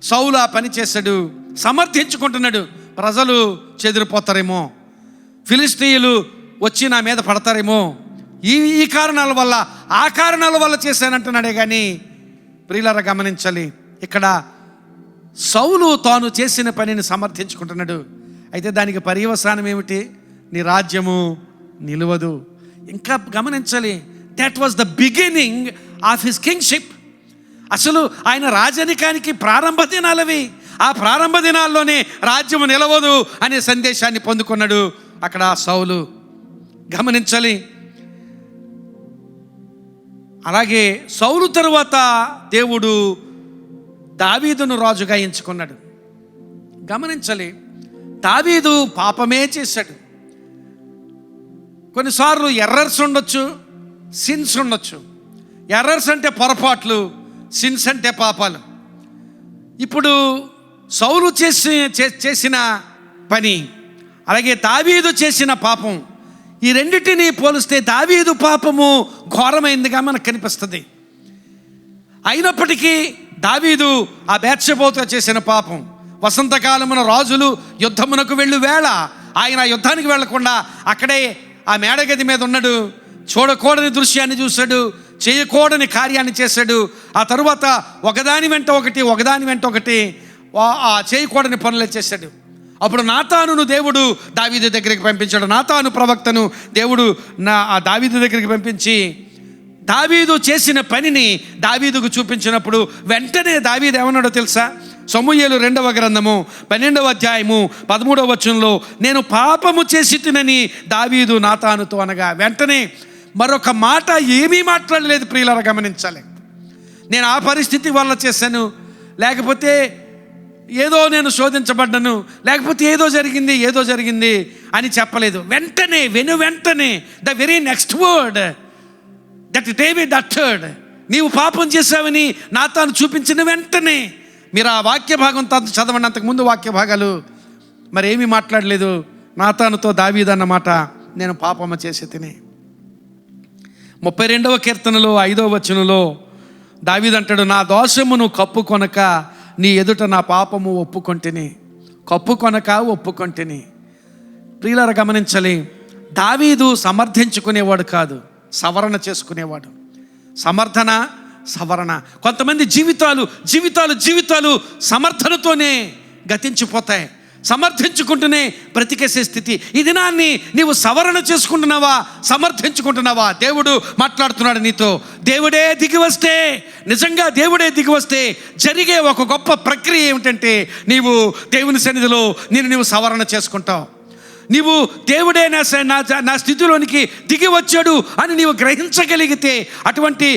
సౌలు ఆ పని చేశాడు, సమర్థించుకుంటున్నాడు. ప్రజలు చెదిరిపోతారేమో, ఫిలిష్తీయులు వచ్చి నా మీద పడతారేమో ఈ కారణాల వల్ల, ఆ కారణాల వల్ల చేశానంటున్నాడే కానీ ప్రియులారా గమనించాలి, ఇక్కడ సౌలు తాను చేసిన పనిని సమర్థించుకుంటున్నాడు. అయితే దానికి పర్యవసానం ఏమిటి? నీ రాజ్యము నిలవదు. ఇంకా గమనించాలి, that was the beginning of his kingship. అసలు ఆయన రాజరికానికి ప్రారంభ దినాలవి. ఆ ప్రారంభ దినాల్లోనే రాజ్యము నిలవదు అనే సందేశాన్ని పొందుకున్నాడు అక్కడ సౌలు. గమనించాలి. అలాగే సౌలు తరువాత దేవుడు దావీదును రాజుగా ఎంచుకున్నాడు. గమనించాలి, దావీదు పాపమే చేశాడు. కొన్నిసార్లు ఎర్రర్స్ ఉండొచ్చు, సిన్స్ ఉండొచ్చు. ఎర్రర్స్ అంటే పొరపాట్లు, సిన్స్ అంటే పాపాలు. ఇప్పుడు సౌలు చేసిన పని, అలాగే దావీదు చేసిన పాపం, ఈ రెండిటిని పోలిస్తే దావీదు పాపము ఘోరమైందిగా మనకు కనిపిస్తుంది. అయినప్పటికీ దావీదు ఆ బేత్షెబతో చేసిన పాపం, వసంతకాలమున రాజులు యుద్ధమునకు వెళ్ళు వేళ ఆయన యుద్ధానికి వెళ్లకుండా అక్కడే ఆ మేడగది మీద ఉన్నాడు. చూడకూడని దృశ్యాన్ని చూశాడు, చేయకూడని కార్యాన్ని చేశాడు. ఆ తరువాత ఒకదాని వెంట ఒకటి ఆ చేయకూడని పనులే చేశాడు. అప్పుడు నాతానును దేవుడు దావీదు దగ్గరికి పంపించాడు. నాతాను ప్రవక్తను దేవుడు దావీదు దగ్గరికి పంపించి దావీదు చేసిన పనిని దావీదుకు చూపించినప్పుడు వెంటనే దావీదు ఏమన్నాడో తెలుసా? సమూయేలు 2వ గ్రంథము 12వ అధ్యాయము 13వ వచనంలో, నేను పాపము చేసి తినని దావీదు నాతానుతో అనగా, వెంటనే మరొక మాట ఏమీ మాట్లాడలేదు. ప్రియులారా గమనించాలి, నేను ఆ పరిస్థితి వల్ల చేశాను, లేకపోతే ఏదో నేను శోధించబడ్డాను, లేకపోతే ఏదో జరిగింది అని చెప్పలేదు. వెంటనే the very next word that David uttered, నీవు పాపం చేశావని నాతాను చూపించిన వెంటనే, మీరు ఆ వాక్య భాగం చదవండి, అంతకుముందు వాక్య భాగాలు మరి ఏమీ మాట్లాడలేదు. నాతానుతో దావీదు అన్నమాట, నేను పాపము చేసి తిని. 32వ కీర్తనలో 5వ వచనంలో దావీదు అంటాడు, నా దోషమును కప్పుకొనక నీ ఎదుట నా పాపము ఒప్పుకొంటిని. ప్రియులారా గమనించాలి, దావీదు సమర్థించుకునేవాడు కాదు, సవరణ చేసుకునేవాడు. సవరణ. కొంతమంది జీవితాలు సమర్థనతోనే గతించిపోతాయి, సమర్థించుకుంటూనే బ్రతికేసే స్థితి. ఈ దినాన్ని నీవు సవరణ చేసుకుంటున్నావా, సమర్థించుకుంటున్నావా? దేవుడు మాట్లాడుతున్నాడు నీతో. నిజంగా దేవుడే దిగి వస్తే జరిగే ఒక గొప్ప ప్రక్రియ ఏమిటంటే, నీవు దేవుని సన్నిధిలో నీవు సవరణ చేసుకుంటావు. నీవు దేవుడే నా స్థితిలోనికి దిగి వచ్చాడు అని నీవు గ్రహించగలిగితే, అటువంటి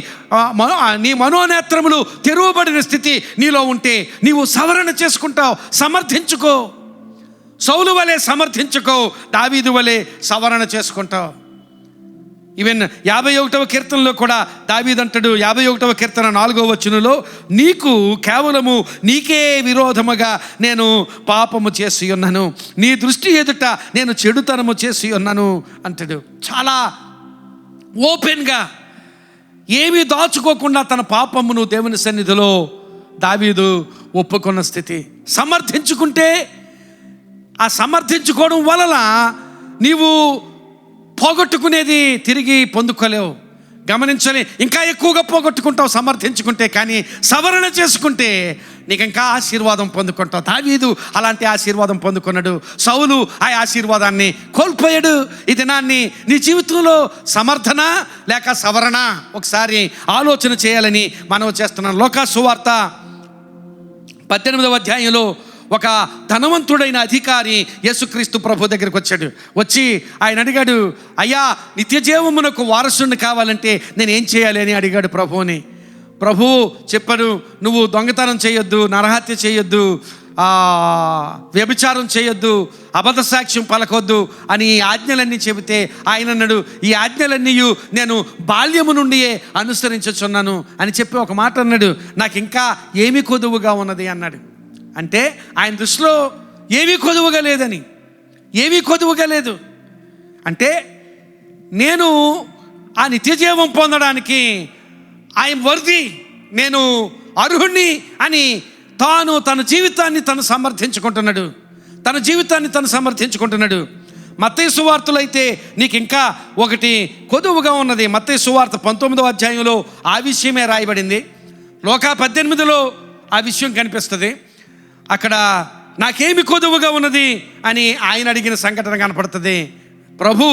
నీ మనోనేత్రములు తెరవబడిన స్థితి నీలో ఉంటే నీవు సవరణ చేసుకుంటావు. సమర్థించుకో, సౌలు వలె సమర్థించుకో, దావీదు వలె సవరణ చేసుకుంటావు. ఈవెన్ 51వ కీర్తనలో కూడా దావీదు అంటాడు, 51వ కీర్తన 4వ వచనంలో, నీకు కేవలము నీకే విరోధముగా నేను పాపము చేసి ఉన్నాను, నీ దృష్టి ఎదుట నేను చెడుతనము చేసి ఉన్నాను అంటాడు. చాలా ఓపెన్గా, ఏమీ దాచుకోకుండా తన పాపమును దేవుని సన్నిధిలో దావీదు ఒప్పుకున్న స్థితి. సమర్థించుకుంటే, ఆ సమర్థించుకోవడం వలన నీవు పోగొట్టుకునేది తిరిగి పొందుకోలేవు. గమనించాలి, ఇంకా ఎక్కువగా పోగొట్టుకుంటావు సమర్థించుకుంటే, కానీ సవరణ చేసుకుంటే నీకు ఇంకా ఆశీర్వాదం పొందుకుంటావు. దావీదు అలాంటి ఆశీర్వాదం పొందుకున్నాడు, సౌలు ఆ ఆశీర్వాదాన్ని కోల్పోయాడు. ఈ దినాన్ని నీ జీవితంలో సమర్థన లేక సవరణ ఒకసారి ఆలోచన చేయాలని మనం చేస్తున్నాం. లోకాసు సువార్త 18వ అధ్యాయంలో ఒక ధనవంతుడైన అధికారి యేసుక్రీస్తు ప్రభు దగ్గరికి వచ్చి ఆయన అడిగాడు, అయ్యా, నిత్య జీవమునకు వారసుని కావాలంటే నేను ఏం చేయాలి అని అడిగాడు ప్రభువుని. ప్రభువు చెప్పాడు, నువ్వు దొంగతనం చేయొద్దు, నరహత్య చేయొద్దు, వ్యభిచారం చేయొద్దు, అబద్ధ సాక్ష్యం పలకొద్దు అని ఈ ఆజ్ఞలన్నీ చెబితే ఆయన అన్నాడు, ఈ ఆజ్ఞలన్నీ నేను బాల్యము నుండియే అనుసరించుచున్నాను అని చెప్పి ఒక మాట అన్నాడు. నాకు ఇంకా ఏమి కొదువుగా ఉన్నది అన్నాడు. అంటే ఆయన దృష్టిలో ఏమీ కొదువుగా లేదు. అంటే నేను ఆ నిత్యజీవం పొందడానికి ఐఎమ్ వర్ది, నేను అర్హుణ్ణి అని తన జీవితాన్ని తను సమర్థించుకుంటున్నాడు. మత్తయి సువార్తలో అయితే నీకు ఇంకా ఒకటి కొదువుగా ఉన్నది. మత్తయి సువార్త 19వ అధ్యాయంలో ఆ విషయమే రాయబడింది. లూకా 18లో ఆ విషయం కనిపిస్తుంది. అక్కడ నాకేమి కొదువుగా ఉన్నది అని ఆయన అడిగిన సంఘటన కనపడుతుంది. ప్రభు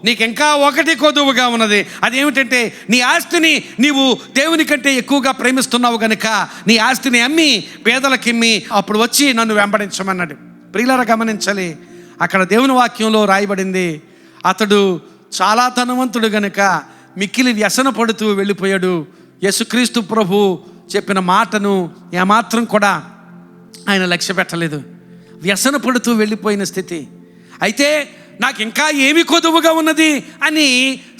నీకు ఇంకా ఒకటి కొదువుగా ఉన్నది. అదేమిటంటే నీ ఆస్తిని నీవు దేవుని కంటే ఎక్కువగా ప్రేమిస్తున్నావు కనుక నీ ఆస్తిని అమ్మి పేదలకిమ్మి అప్పుడు వచ్చి నన్ను వెంబడించమన్నాడు. ప్రియులారా గమనించాలి, అక్కడ దేవుని వాక్యంలో రాయబడింది, అతడు చాలా ధనవంతుడు గనుక మిక్కిలి వ్యసన పడుతూ వెళ్ళిపోయాడు. యేసుక్రీస్తు ప్రభు చెప్పిన మాటను ఏమాత్రం కూడా ఆయన లక్ష్య పెట్టలేదు. వ్యసన పడుతూ వెళ్ళిపోయిన స్థితి. అయితే నాకు ఇంకా ఏమి కొదువుగా ఉన్నది అని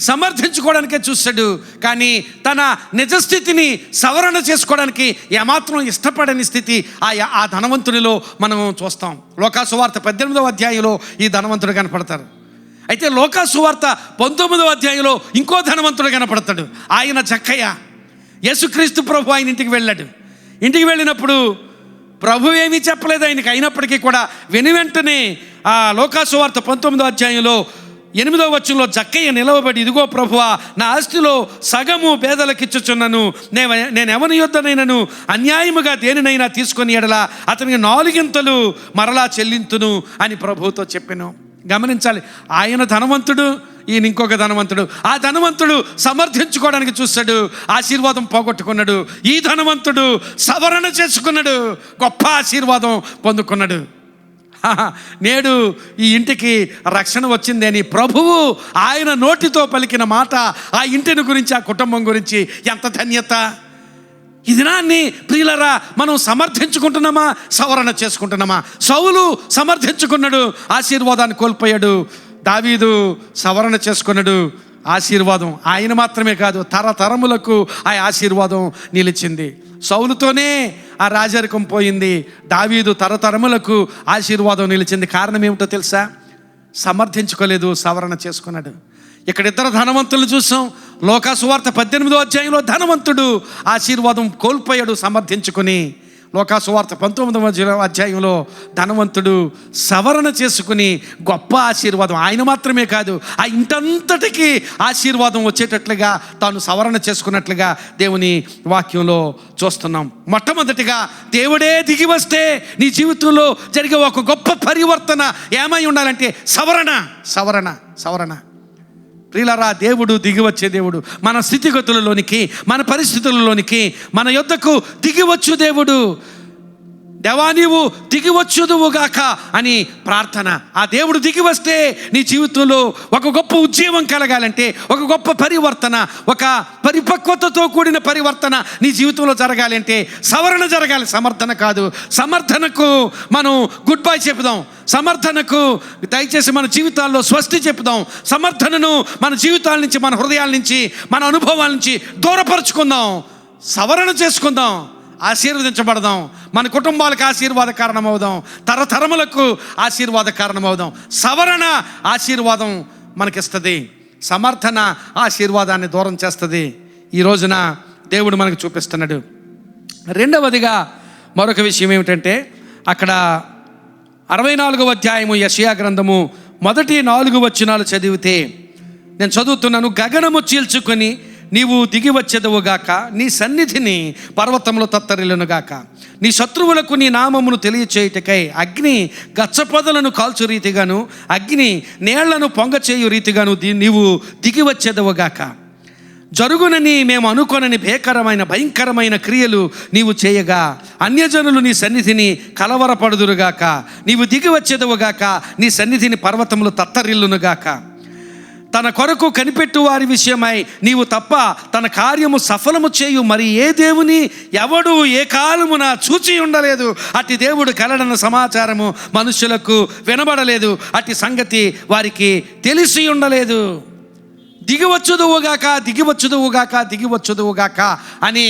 సమర్థించుకోవడానికే చూశాడు, కానీ తన నిజస్థితిని సవరణ చేసుకోవడానికి ఏమాత్రం ఇష్టపడని స్థితి ఆ ధనవంతునిలో మనం చూస్తాం. లూకా సువార్త 18వ అధ్యాయంలో ఈ ధనవంతుడు కనపడతారు. అయితే లూకా సువార్త 19వ అధ్యాయంలో ఇంకో ధనవంతుడు కనపడతాడు. ఆయన జక్కయ్య. యేసుక్రీస్తు ప్రభు ఆయన ఇంటికి వెళ్ళాడు. ఇంటికి వెళ్ళినప్పుడు ప్రభు ఏమీ చెప్పలేదు ఆయనకి. అయినప్పటికీ కూడా వెనువెంటనే ఆ లూకా సువార్త 19వ అధ్యాయంలో 8వ వచనంలో జక్కయ్య నిలవబడి, ఇదిగో ప్రభువా, నా ఆస్తిలో సగము పేదలకిచ్చుచున్నాను. నేను ఎవరి యొద్దనైనను అన్యాయముగా దేనినైనా తీసుకొని ఎడలా అతనికి 4 మరలా చెల్లింతును అని ప్రభువుతో చెప్పాను. గమనించాలి, ఆయన ధనవంతుడు, ఈయన ఇంకొక ధనవంతుడు. ఆ ధనవంతుడు సమర్థించుకోవడానికి చూశాడు, ఆశీర్వాదం పోగొట్టుకున్నాడు. ఈ ధనవంతుడు సవరణ చేసుకున్నాడు, గొప్ప ఆశీర్వాదం పొందుకున్నాడు. నేడు ఈ ఇంటికి రక్షణ వచ్చింది అని ప్రభువు ఆయన నోటితో పలికిన మాట ఆ ఇంటిని గురించి, ఆ కుటుంబం గురించి ఎంత ధన్యత! ఈ దినాన్ని ప్రియులరా మనం సమర్థించుకుంటున్నామా, సవరణ చేసుకుంటున్నామా? సౌలు సమర్థించుకున్నాడు, ఆశీర్వాదాన్ని కోల్పోయాడు. దావీదు సవరణ చేసుకున్నాడు, ఆశీర్వాదం ఆయన మాత్రమే కాదు, తరతరములకు ఆ ఆశీర్వాదం నిలిచింది. సౌలుతోనే ఆ రాజరికం పోయింది, దావీదు తరతరములకు ఆశీర్వాదం నిలిచింది. కారణం ఏమిటో తెలుసా? సమర్థించుకోలేదు, సవరణ చేసుకున్నాడు. ఇక్కడ 2 ధనవంతులను చూసాం. లూకా సువార్త 18వ అధ్యాయంలో ధనవంతుడు ఆశీర్వాదం కోల్పోయాడు సమర్థించుకుని. లూకా సువార్త 19వ అధ్యాయంలో ధనవంతుడు సవరణ చేసుకుని గొప్ప ఆశీర్వాదం, ఆయన మాత్రమే కాదు ఆ ఇంటంతటికి ఆశీర్వాదం వచ్చేటట్లుగా తాను సవరణ చేసుకున్నట్లుగా దేవుని వాక్యంలో చూస్తున్నాం. మొట్టమొదటిగా దేవుడే దిగి వస్తే నీ జీవితంలో జరిగే ఒక గొప్ప పరివర్తన ఏమై ఉండాలంటే సవరణ, సవరణ, సవరణ. ప్రియులారా, దేవుడు దిగివచ్చే దేవుడు. మన స్థితిగతులలోనికి, మన పరిస్థితులలోనికి మన యొద్దకు దిగివచ్చు దేవుడు. దేవా నీవు దిగివచ్చుదువుగాక అని ప్రార్థన. ఆ దేవుడు దిగి వస్తే నీ జీవితంలో ఒక గొప్ప ఉద్యమం కలగాలంటే, ఒక గొప్ప పరివర్తన, ఒక పరిపక్వతతో కూడిన పరివర్తన నీ జీవితంలో జరగాలంటే సవరణ జరగాలి, సమర్థన కాదు. సమర్థనకు మనం గుడ్ బై చెప్దాం, సమర్థనకు దయచేసి మన జీవితాల్లో స్వస్తి చెప్దాం. సమర్థనను మన జీవితాల నుంచి, మన హృదయాల నుంచి, మన అనుభవాల నుంచి దూరపరుచుకుందాం. సవరణ చేసుకుందాం, ఆశీర్వదించబడదాం, మన కుటుంబాలకు ఆశీర్వాద కారణమవుదాం, తరతరములకు ఆశీర్వాద కారణమవుదాం. సవరణ ఆశీర్వాదం మనకిస్తుంది, సమర్థన ఆశీర్వాదాన్ని దూరం చేస్తుంది. ఈ రోజున దేవుడు మనకు చూపిస్తున్నాడు. రెండవదిగా మరొక విషయం ఏమిటంటే, అక్కడ 64వ అధ్యాయము యెషయా గ్రంథము మొదటి 4 వచనాలు చదివితే, నేను చదువుతున్నాను. గగనము చీల్చుకొని నీవు దిగి వచ్చేదవుగాక, నీ సన్నిధిని పర్వతములు తత్తరిల్లునుగాక. నీ శత్రువులకు నీ నామమును తెలియచేయుటకై అగ్ని గచ్చపొదలను కాల్చు రీతిగాను, అగ్ని నేళ్లను పొంగచేయు రీతిగాను నీవు దిగి వచ్చేదవుగాక. జరుగునని మేము అనుకొనని భయంకరమైన క్రియలు నీవు చేయగా అన్యజనులు నీ సన్నిధిని కలవరపడుదురుగాక. నీవు దిగి వచ్చేదవుగాక, నీ సన్నిధిని పర్వతములు తత్తరిల్లునుగాక. తన కొరకు కనిపెట్టు వారి విషయమై నీవు తప్ప తన కార్యము సఫలము చేయు మరి ఏ దేవుని ఎవడు ఏ కాలమున చూచి ఉండలేదు. అట్టి దేవుడు కలడన్న సమాచారము మనుషులకు వినబడలేదు, అట్టి సంగతి వారికి తెలిసి ఉండలేదు. దిగివచ్చుదువుగాక, దిగివచ్చుదువుగాక, దిగివచ్చుదువుగాక అని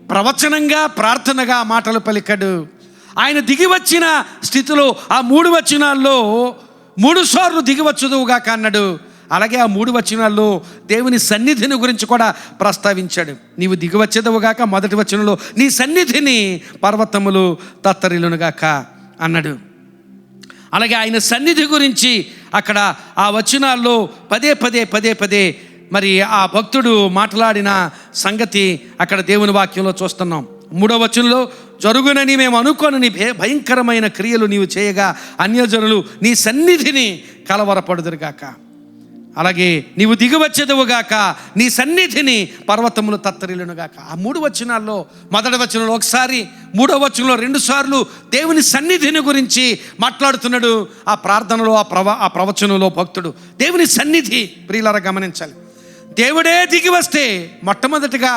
ప్రవచనంగా, ప్రార్థనగా మాటలు పలికాడు. ఆయన దిగివచ్చిన స్థితిలో ఆ 3 వచనాల్లో 3 సార్లు దిగివచ్చుదువుగాక అన్నాడు. అలాగే ఆ 3 వచనాల్లో దేవుని సన్నిధిని గురించి కూడా ప్రస్తావించాడు. నీవు దిగివచ్చేదవుగాక, మొదటి వచనంలో నీ సన్నిధిని పర్వతములు తత్తరిల్లునుగాక అన్నాడు. అలాగే ఆయన సన్నిధి గురించి అక్కడ ఆ వచనాల్లో పదే పదే మరి ఆ భక్తుడు మాట్లాడిన సంగతి అక్కడ దేవుని వాక్యంలో చూస్తున్నాం. 3వ వచనంలో, జరుగునని మేము అనుకోనని భయంకరమైన క్రియలు నీవు చేయగా అన్యజనులు నీ సన్నిధిని కలవరపడుదురుగాక. అలాగే నీవు దిగివచ్చేదవుగాక, నీ సన్నిధిని పర్వతములు తత్తరిల్లునుగాక. ఆ 3 వచనాల్లో మొదటి వచనంలో ఒకసారి, 3వ వచనంలో 2 సార్లు దేవుని సన్నిధిని గురించి మాట్లాడుతున్నాడు. ఆ ప్రార్థనలో ఆ ప్రవచనంలో భక్తుడు దేవుని సన్నిధి ప్రియులారా గమనించాలి. దేవుడే దిగి వస్తే మొట్టమొదటిగా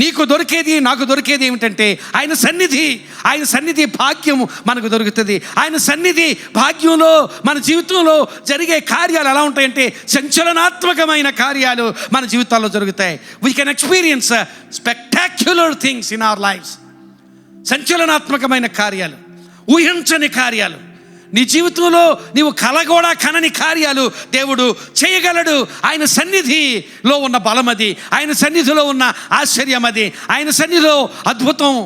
నీకు దొరికేది, నాకు దొరికేది ఏమిటంటే ఆయన సన్నిధి. ఆయన సన్నిధి భాగ్యము మనకు దొరుకుతుంది. ఆయన సన్నిధి భాగ్యంలో మన జీవితంలో జరిగే కార్యాలు ఎలా ఉంటాయంటే సంచలనాత్మకమైన కార్యాలు మన జీవితాల్లో జరుగుతాయి. We can experience spectacular things in our lives. సంచలనాత్మకమైన కార్యాలు, ఊహించని కార్యాలు, నీ జీవితంలో నీవు కల కూడా కనని కార్యాలు దేవుడు చేయగలడు. ఆయన సన్నిధిలో ఉన్న బలం అది, ఆయన సన్నిధిలో ఉన్న ఆశ్చర్యం అది, ఆయన సన్నిధిలో అద్భుతం,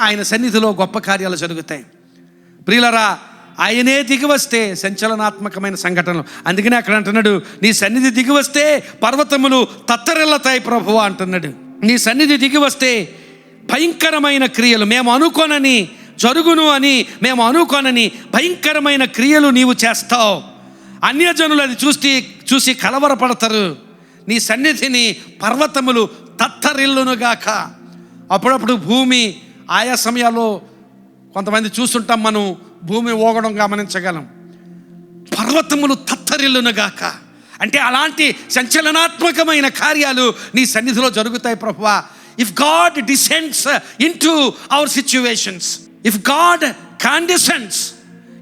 ఆయన సన్నిధిలో గొప్ప కార్యాలు జరుగుతాయి. ప్రియులరా, ఆయనే దిగి వస్తే సంచలనాత్మకమైన సంఘటనలు. అందుకనే అక్కడ అంటున్నాడు, నీ సన్నిధి దిగి వస్తే పర్వతములు తత్తరిల్లుతాయి ప్రభువా అంటున్నాడు. నీ సన్నిధి దిగి వస్తే భయంకరమైన క్రియలు మేము అనుకోనని, జరుగును అని మేము అనుకోనని భయంకరమైన క్రియలు నీవు చేస్తావు. అన్యజనులు అది చూసి కలవరపడతారు. నీ సన్నిధిని పర్వతములు తత్తరిల్లునుగాక. అప్పుడప్పుడు భూమి ఆయా సమయాల్లో కొంతమంది చూస్తుంటాం, మనం భూమి ఊగడం గమనించగలం. పర్వతములు తత్తరిల్లునుగాక అంటే అలాంటి సంచలనాత్మకమైన కార్యాలు నీ సన్నిధిలో జరుగుతాయి ప్రభువా. If God డిసెండ్స్ into our situations, if God condescends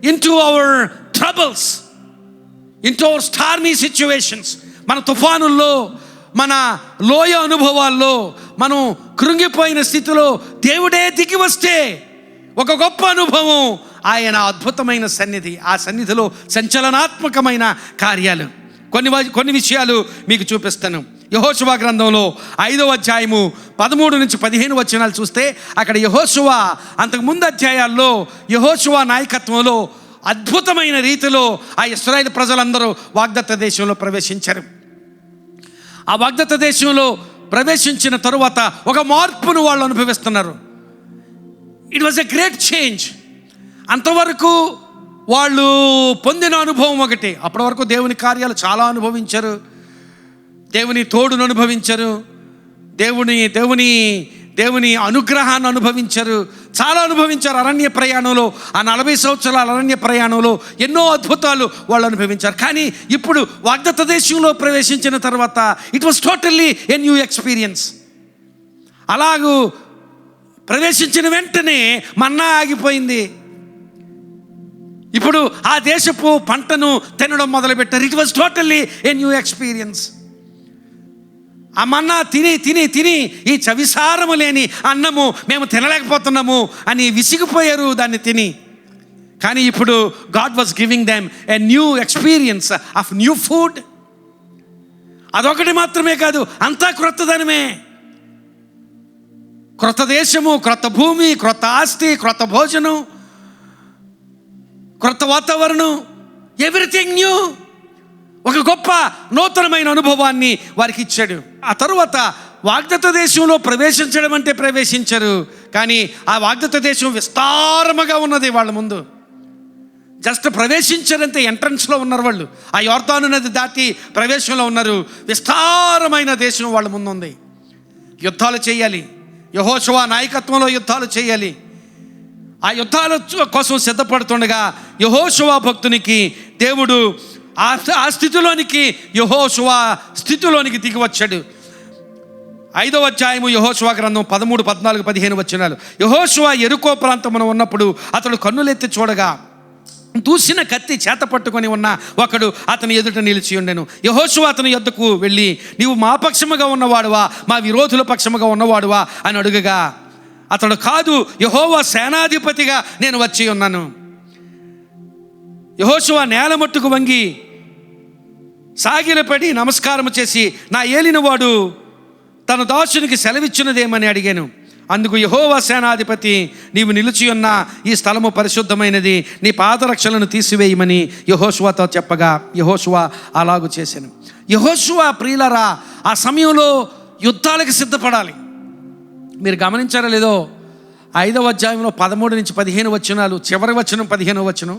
into our troubles, into our stormy situations, మన తుఫానుల్లో, మన లోయ అనుభవాల్లో, మనం కృంగిపోయిన స్థితిలో దేవుడే దిగి వస్తే ఒక గొప్ప అనుభవం, ఆయన అద్భుతమైన సన్నిధి. ఆ సన్నిధిలో సంచలనాత్మకమైన కార్యాలు. కొన్ని విషయాలు మీకు చూపిస్తాను. యెహోషువ గ్రంథంలో 5వ అధ్యాయము 13 నుంచి 15 వచనాలు చూస్తే అక్కడ యెహోషువ అంతకుముందు అధ్యాయాల్లో యెహోషువ నాయకత్వంలో అద్భుతమైన రీతిలో ఆ ఇశ్రాయేలు ప్రజలందరూ వాగ్దత్త దేశంలో ప్రవేశించారు. ఆ వాగ్దత్త దేశంలో ప్రవేశించిన తరువాత ఒక మార్పును వాళ్ళు అనుభవిస్తున్నారు. It was a great change. అంతవరకు వాళ్ళు పొందిన అనుభవం ఒకటి. అప్పటి వరకు దేవుని కార్యాలు చాలా అనుభవించారు, దేవుని తోడును అనుభవించారు, దేవుని అనుగ్రహాన్ని అనుభవించారు, చాలా అనుభవించారు. అరణ్య ప్రయాణంలో, ఆ 40 సంవత్సరాల అరణ్య ప్రయాణంలో ఎన్నో అద్భుతాలు వాళ్ళు అనుభవించారు. కానీ ఇప్పుడు వాగ్దత్త దేశంలో ప్రవేశించిన తర్వాత it was totally a new experience. అలాగూ ప్రవేశించిన వెంటనే మన్నా ఆగిపోయింది. ఇప్పుడు ఆ దేశపు పంటను తినడం మొదలుపెట్టారు. It was totally a new experience. ఆ మన్నా తిని ఈ చవిసారము లేని అన్నము మేము తినలేకపోతున్నాము అని విసిగిపోయారు దాన్ని తిని. కానీ ఇప్పుడు God was giving them a new experience of new food. అదొకటి మాత్రమే కాదు, అంతా క్రొత్తదనమే. క్రొత్త దేశము, క్రొత్త భూమి, క్రొత్త ఆస్తి, క్రొత్త భోజనం, క్రొత్త వాతావరణం, ఎవ్రీథింగ్ న్యూ. ఒక గొప్ప నూతనమైన అనుభవాన్ని వారికి ఇచ్చాడు. ఆ తరువాత వాగ్దత్త దేశంలో ప్రవేశించడం అంటే ప్రవేశించరు, కానీ ఆ వాగ్దత్త దేశం విస్తారముగా ఉన్నది వాళ్ళ ముందు. జస్ట్ ప్రవేశించారంటే ఎంట్రన్స్లో ఉన్నారు వాళ్ళు. ఆ యొర్దాను నది దాటి ప్రవేశంలో ఉన్నారు. విస్తారమైన దేశం వాళ్ళ ముందు ఉంది. యుద్ధాలు చేయాలి, యెహోషువ నాయకత్వంలో యుద్ధాలు చేయాలి. ఆ యుద్ధాల కోసం సిద్ధపడుతుండగా యెహోషువ భక్తునికి దేవుడు ఆ స్థితిలోనికి, యెహోషువ స్థితిలోనికి దిగి వచ్చాడు. 5వ అధ్యాయము యెహోషువ గ్రంథం 13, 14, 15 వచనాలు. యెహోషువ యెరికో ప్రాంతమున ఉన్నప్పుడు అతడు కన్నులెత్తి చూడగా దూసిన కత్తి చేత పట్టుకొని ఉన్న ఒకడు అతని ఎదుట నిలిచి ఉండెను. యెహోషువ అతని యొద్దకు వెళ్ళి, నీవు మా పక్షముగా ఉన్నవాడువా, మా విరోధుల పక్షముగా ఉన్నవాడువా అని అడుగగా అతడు, కాదు, యెహోవా సేనాధిపతిగా నేను వచ్చి ఉన్నాను. యెహోషువ నేల మట్టుకు వంగి సాగిలపడి నమస్కారం చేసి, నా ఏలినవాడు తన దాసునికి సెలవిచ్చినదేమని అడిగాను. అందుకు యెహోవా సేనాధిపతి, నీవు నిలిచి ఉన్న ఈ స్థలము పరిశుద్ధమైనది, నీ పాదరక్షలను తీసివేయమని యెహోషువతో చెప్పగా యెహోషువ అలాగు చేశాను. యెహోషువ ప్రియులరా ఆ సమయంలో యుద్ధాలకు సిద్ధపడాలి. మీరు గమనించారో లేదో, 5వ అధ్యాయంలో 13 నుంచి 15 వచనాలు, చివరి వచనం 15వ వచనం,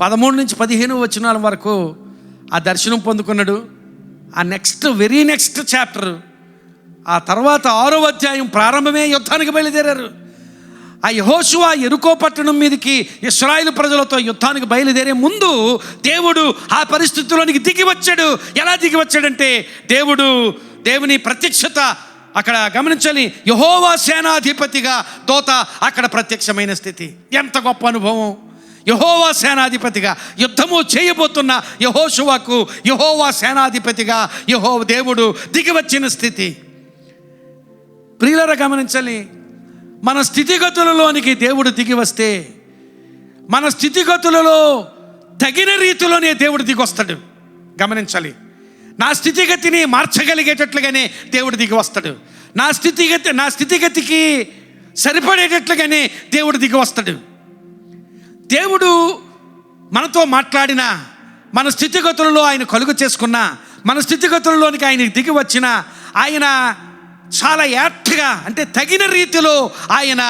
13 నుంచి 15 వచనాల వరకు ఆ దర్శనం పొందుకున్నాడు. ఆ వెరీ నెక్స్ట్ చాప్టర్, ఆ తర్వాత 6వ అధ్యాయం ప్రారంభమే యుద్ధానికి బయలుదేరారు. ఆ యెహోషువ యెరికో పట్టణం మీదకి ఇశ్రాయేలు ప్రజలతో యుద్ధానికి బయలుదేరే ముందు దేవుడు ఆ పరిస్థితుల్లోనికి దిగి వచ్చాడు. ఎలా దిగి వచ్చాడంటే, దేవుని ప్రత్యక్షత అక్కడ గమనించాలి. యెహోవా సేనాధిపతిగా దూత అక్కడ ప్రత్యక్షమైన స్థితి. ఎంత గొప్ప అనుభవం! యెహోవా సేనాధిపతిగా యుద్ధము చేయబోతున్న యెహోషువకు యెహోవా సేనాధిపతిగా దేవుడు దిగి వచ్చిన స్థితి. ప్రియులారా గమనించాలి, మన స్థితిగతులలోనికి దేవుడు దిగి వస్తే మన స్థితిగతులలో తగిన రీతిలోనే దేవుడు దిగి వస్తాడు. గమనించాలి, నా స్థితిగతిని మార్చగలిగేటట్లుగానే దేవుడు దిగి వస్తాడు. నా స్థితిగతికి సరిపడేటట్లుగానే దేవుడు దిగి వస్తాడు. దేవుడు మనతో మాట్లాడిన, మన స్థితిగతులలో ఆయన కలుగు చేసుకున్న, మన స్థితిగతులలోనికి ఆయన దిగి వచ్చిన, ఆయన చాలా యాక్ట్గా అంటే తగిన రీతిలో ఆయన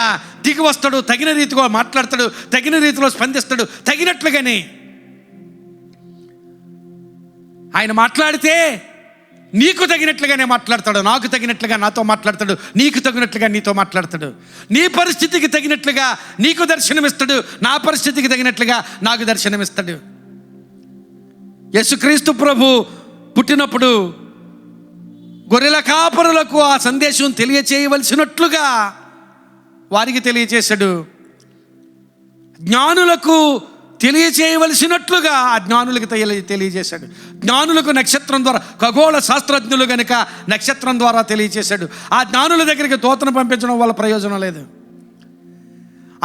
దిగి వస్తాడు, తగిన రీతిలో మాట్లాడతాడు, తగిన రీతిలో స్పందిస్తాడు. తగినట్లుగానే ఆయన మాట్లాడితే నీకు తగినట్లుగానే మాట్లాడతాడు, నాకు తగినట్లుగా నాతో మాట్లాడతాడు, నీకు తగినట్లుగా నీతో మాట్లాడతాడు. నీ పరిస్థితికి తగినట్లుగా నీకు దర్శనమిస్తాడు, నా పరిస్థితికి తగినట్లుగా నాకు దర్శనమిస్తాడు. యేసుక్రీస్తు ప్రభు పుట్టినప్పుడు గొర్రెల కాపరులకు ఆ సందేశం తెలియచేయవలసినట్లుగా వారికి తెలియచేశాడు. జ్ఞానులకు తెలియచేయవలసినట్లుగా ఆ జ్ఞానులకు తెలియజేశాడు. జ్ఞానులకు నక్షత్రం ద్వారా, ఖగోళ శాస్త్రజ్ఞులు కనుక నక్షత్రం ద్వారా తెలియచేశాడు. ఆ జ్ఞానుల దగ్గరికి దూతను పంపించడం వల్ల ప్రయోజనం లేదు.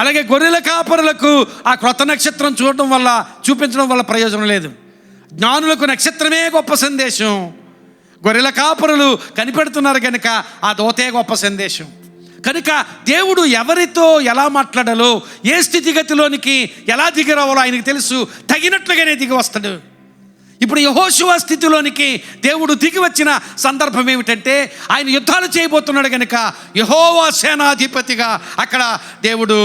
అలాగే గొర్రెల కాపరులకు ఆ క్రొత్త నక్షత్రం చూపించడం వల్ల ప్రయోజనం లేదు. జ్ఞానులకు నక్షత్రమే గొప్ప సందేశం, గొర్రెల కాపరులు కనిపెడుతున్నారు కనుక ఆ దూతే గొప్ప సందేశం. కనుక దేవుడు ఎవరితో ఎలా మాట్లాడాలో, ఏ స్థితిగతిలోనికి ఎలా దిగి రావాలో ఆయనకు తెలుసు. తగినట్లుగానే దిగి వస్తాడు. ఇప్పుడు యెహోషువ స్థితిలోనికి దేవుడు దిగి వచ్చిన సందర్భం ఏమిటంటే, ఆయన యుద్ధాలు చేయబోతున్నాడు కనుక యెహోవా సేనాధిపతిగా అక్కడ దేవుడు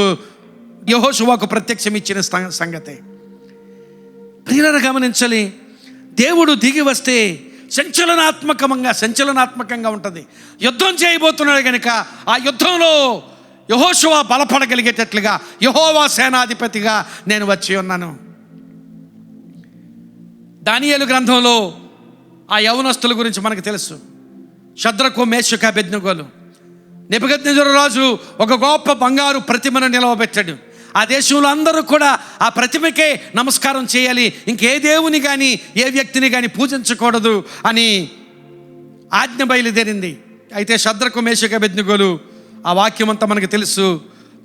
యెహోషువకు ప్రత్యక్షం ఇచ్చిన సంగతి ప్రియులను గమనించాలి. దేవుడు దిగి వస్తే సంచలనాత్మకంగా ఉంటుంది. యుద్ధం చేయబోతున్నాడు కనుక ఆ యుద్ధంలో యెహోషువ బలపడగలిగేటట్లుగా యెహోవా సేనాధిపతిగా నేను వచ్చి ఉన్నాను. దానియేలు గ్రంథంలో ఆ యవనస్తుల గురించి మనకు తెలుసు. షద్రకు, మేషకు, అబేద్నెగోలు. నెబుకద్నెజరు రాజు ఒక గొప్ప బంగారు ప్రతిమను నిలవబెట్టాడు. ఆ దేశంలో అందరూ కూడా ఆ ప్రతిమకే నమస్కారం చేయాలి, ఇంకే దేవుని కానీ ఏ వ్యక్తిని కానీ పూజించకూడదు అని ఆజ్ఞ బయలుదేరింది. అయితే షద్రకు, మేషకు, అబేద్నెగోలు ఆ వాక్యం అంతా మనకు తెలుసు.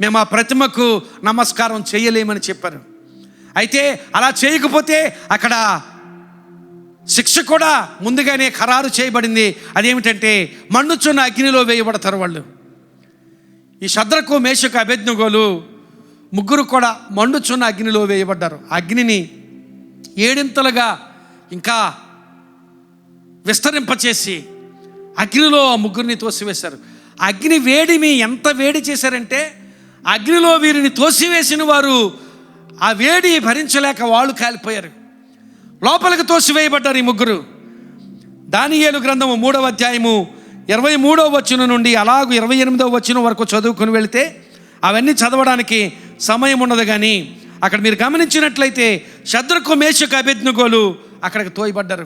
మేము ఆ ప్రతిమకు నమస్కారం చేయలేమని చెప్పారు. అయితే అలా చేయకపోతే అక్కడ శిక్ష కూడా ముందుగానే ఖరారు చేయబడింది. అదేమిటంటే మండుచున్న అగ్నిలో వేయబడతారు వాళ్ళు. ఈ షద్రకు, మేషకు, అబేద్నెగోలు ముగ్గురు కూడా మండుచున్న అగ్నిలో వేయబడ్డారు. అగ్నిని 7 ఇంకా విస్తరింపచేసి అగ్నిలో ఆ ముగ్గురిని తోసివేశారు. అగ్ని వేడిని ఎంత వేడి చేశారంటే, అగ్నిలో వీరిని తోసివేసిన వారు ఆ వేడి భరించలేక వాళ్ళు కాలిపోయారు, లోపలికి తోసివేయబడ్డారు ఈ ముగ్గురు. దానియేలు గ్రంథము 3వ అధ్యాయము 23వ వచనం నుండి అలాగూ 28వ వచనం వరకు చదువుకుని వెళితే అవన్నీ చదవడానికి సమయం ఉండదు. కానీ అక్కడ మీరు గమనించినట్లయితే షద్రకు, మేషకు, అబేద్నెగోలు అక్కడికి తోయబడ్డారు.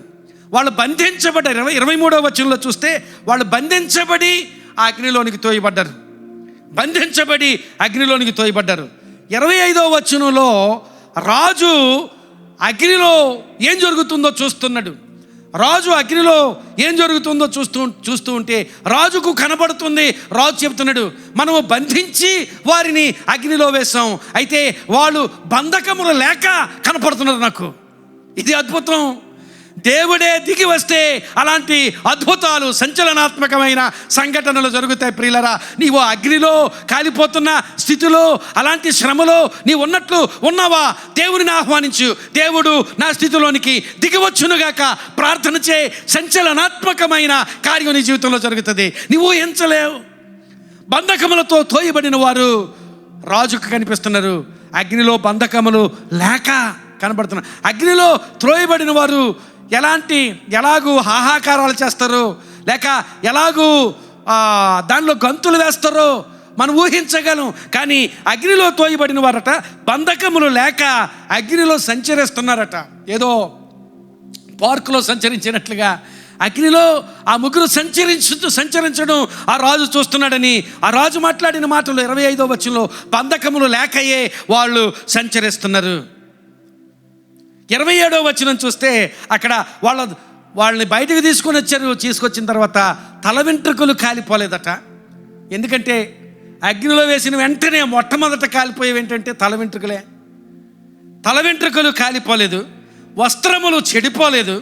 వాళ్ళు బంధించబడ్డారు. 23వ వచనంలో చూస్తే వాళ్ళు బంధించబడి ఆ అగ్నిలోనికి తోయబడ్డారు. 25వ వచనంలో రాజు అగ్నిలో ఏం జరుగుతుందో చూస్తున్నాడు. రాజు అగ్నిలో ఏం జరుగుతుందో చూస్తూ ఉంటే రాజుకు కనబడుతుంది. రాజు చెప్తున్నాడు, మనము బంధించి వారిని అగ్నిలో వేసాం, అయితే వాళ్ళు బంధకములు లేక కనపడుతున్నారు నాకు. ఇది అద్భుతం. దేవుడే దిగి వస్తే అలాంటి అద్భుతాలు, సంచలనాత్మకమైన సంఘటనలు జరుగుతాయి. ప్రియులరా, నీవు అగ్నిలో కాలిపోతున్న స్థితిలో, అలాంటి శ్రమలో నీవు ఉన్నట్లు ఉన్నావా? దేవుడిని ఆహ్వానించు. దేవుడు నా స్థితిలోనికి దిగివచ్చునుగాక ప్రార్థన చే. సంచలనాత్మకమైన కార్యం నీ జీవితంలో జరుగుతుంది. నీవు ఊహించలేవు. బంధకములతో తోయబడిన వారు రాజుకు కనిపిస్తున్నారు. అగ్నిలో బంధకములు లేక కనబడుతున్నారు. అగ్నిలో త్రోయబడిన వారు ఎలాగూ హాహాకారాలు చేస్తారు, లేక ఎలాగూ దానిలో గంతులు వేస్తారో మనం ఊహించగలం. కానీ అగ్నిలో తోయబడిన వారట బంధకములు లేక అగ్నిలో సంచరిస్తున్నారట. ఏదో పార్కులో సంచరించినట్లుగా అగ్నిలో ఆ ముగ్గురు సంచరించడం ఆ రాజు చూస్తున్నాడని ఆ రాజు మాట్లాడిన మాటలు 25వ వచనంలో బంధకములు లేకయే వాళ్ళు సంచరిస్తున్నారు. 27వ వచనం చూస్తే అక్కడ వాళ్ళని బయటకు తీసుకొచ్చిన తర్వాత తల వెంట్రుకలు కాలిపోలేదట. ఎందుకంటే అగ్నిలో వేసిన వెంటనే మొట్టమొదట కాలిపోయేవి ఏంటంటే తల వెంట్రుకలే. తల వెంట్రుకలు కాలిపోలేదు, వస్త్రములు చెడిపోలేదు,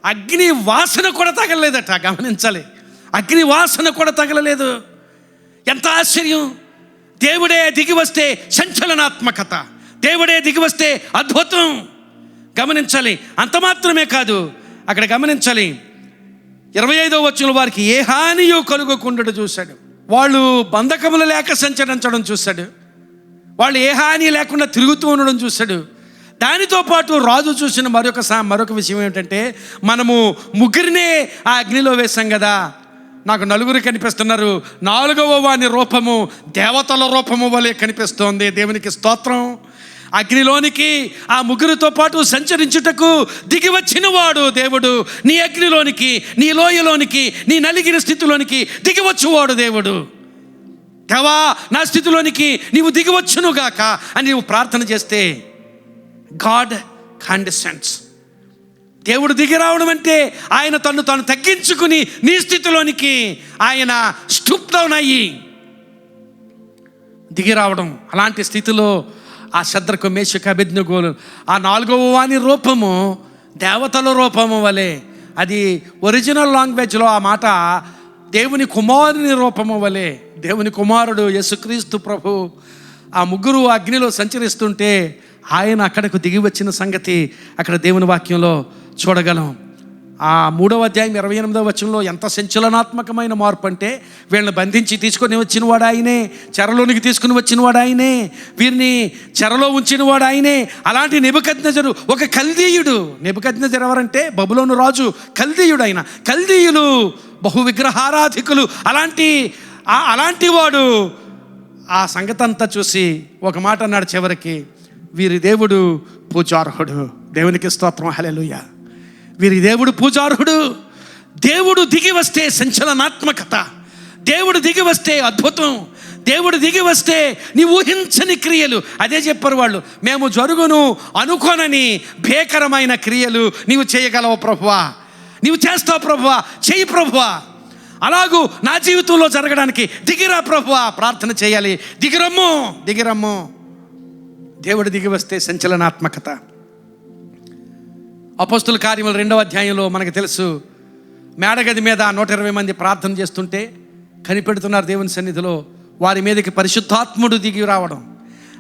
అగ్ని వాసన కూడా తగలలేదట. గమనించాలి, అగ్ని వాసన కూడా తగలలేదు. ఎంత ఆశ్చర్యం! దేవుడే దిగి వస్తే సంచలనాత్మకత, దేవుడే దిగి వస్తే అద్భుతం. గమనించాలి. అంత మాత్రమే కాదు, అక్కడ గమనించాలి 25వ వచనంలో వారికి ఏ హానియో కలుగకుండా చూశాడు. వాళ్ళు బంధకములు లేక సంచరించడం చూశాడు. వాళ్ళు ఏ హాని లేకుండా తిరుగుతూ ఉండడం చూశాడు. దానితో పాటు రాజు చూసిన మరొక విషయం ఏమిటంటే, మనము ముగ్గురినే ఆ అగ్నిలో వేశాం కదా, నాకు నలుగురు కనిపిస్తున్నారు. 4వ వాని రూపము దేవతల రూపము వలె కనిపిస్తోంది. దేవునికి స్తోత్రం. అగ్నిలోనికి ఆ ముగ్గురితో పాటు సంచరించుటకు దిగి వచ్చిన వాడు దేవుడు. నీ అగ్నిలోనికి, నీ లోయలోనికి, నీ నలిగిన స్థితిలోనికి దిగివచ్చువాడు దేవుడు. దేవా, నా స్థితిలోనికి నీవు దిగివచ్చునుగాక అని నీవు ప్రార్థన చేస్తే గాడ్ కండెసెంట్స్. దేవుడు దిగి రావడం అంటే ఆయన తను తగ్గించుకుని నీ స్థితిలోనికి ఆయన స్టూప్ డౌన్ అయ్యి దిగి రావడం. అలాంటి స్థితిలో ఆ శద్రకు, మేషకు, అబేద్నెగోలు ఆ 4వ వాని రూపము దేవతల రూపము వలె. అది ఒరిజినల్ లాంగ్వేజ్లో ఆ మాట దేవుని కుమారుని రూపము వలె. దేవుని కుమారుడు యేసుక్రీస్తు ప్రభు ఆ ముగ్గురు అగ్నిలో సంచరిస్తుంటే ఆయన అక్కడకు దిగి వచ్చిన సంగతి అక్కడ దేవుని వాక్యంలో చూడగలం. ఆ 3వ అధ్యాయం 28వ వచనంలో ఎంత సంచలనాత్మకమైన మార్పు అంటే, వీళ్ళని బంధించి తీసుకొని వచ్చిన వాడు ఆయనే, చెరలోనికి తీసుకుని వచ్చిన వాడు ఆయనే, వీరిని చెరలో ఉంచిన వాడు ఆయనే. అలాంటి నెబుకద్నెజరు ఒక కల్దీయుడు. నెబుకద్నెజరు ఎవరంటే బబులోను రాజు, కల్దీయుడు. ఆయన కల్దీయులు బహు విగ్రహారాధికులు. అలాంటి వాడు ఆ సంగతి అంతా చూసి ఒక మాట అన్నాడు చివరికి, వీరి దేవుడు పూజార్హుడు. దేవునికి స్తోత్రం, హల్లెలూయా. వీరి దేవుడు పూజార్హుడు. దేవుడు దిగి వస్తే సంచలనాత్మకత, దేవుడు దిగి వస్తే అద్భుతం, దేవుడు దిగి వస్తే నీ ఊహించని క్రియలు. అదే చెప్పారు వాళ్ళు, మేము జరుగును అనుకోనని భేకరమైన క్రియలు నీవు చేయగలవు ప్రభువా, నీవు చేస్తావు ప్రభువా, చెయ్యి ప్రభువా. అలాగూ నా జీవితంలో జరగడానికి దిగిరా ప్రభువా. ప్రార్థన చేయాలి. దిగిరమ్ము. దేవుడు దిగి వస్తే సంచలనాత్మకత. అపోస్తుల కార్యములు 2వ అధ్యాయంలో మనకు తెలుసు, మేడగది మీద 120 మంది ప్రార్థన చేస్తుంటే కనిపెడుతున్నారు దేవుని సన్నిధిలో. వారి మీదకి పరిశుద్ధాత్ముడు దిగి రావడం.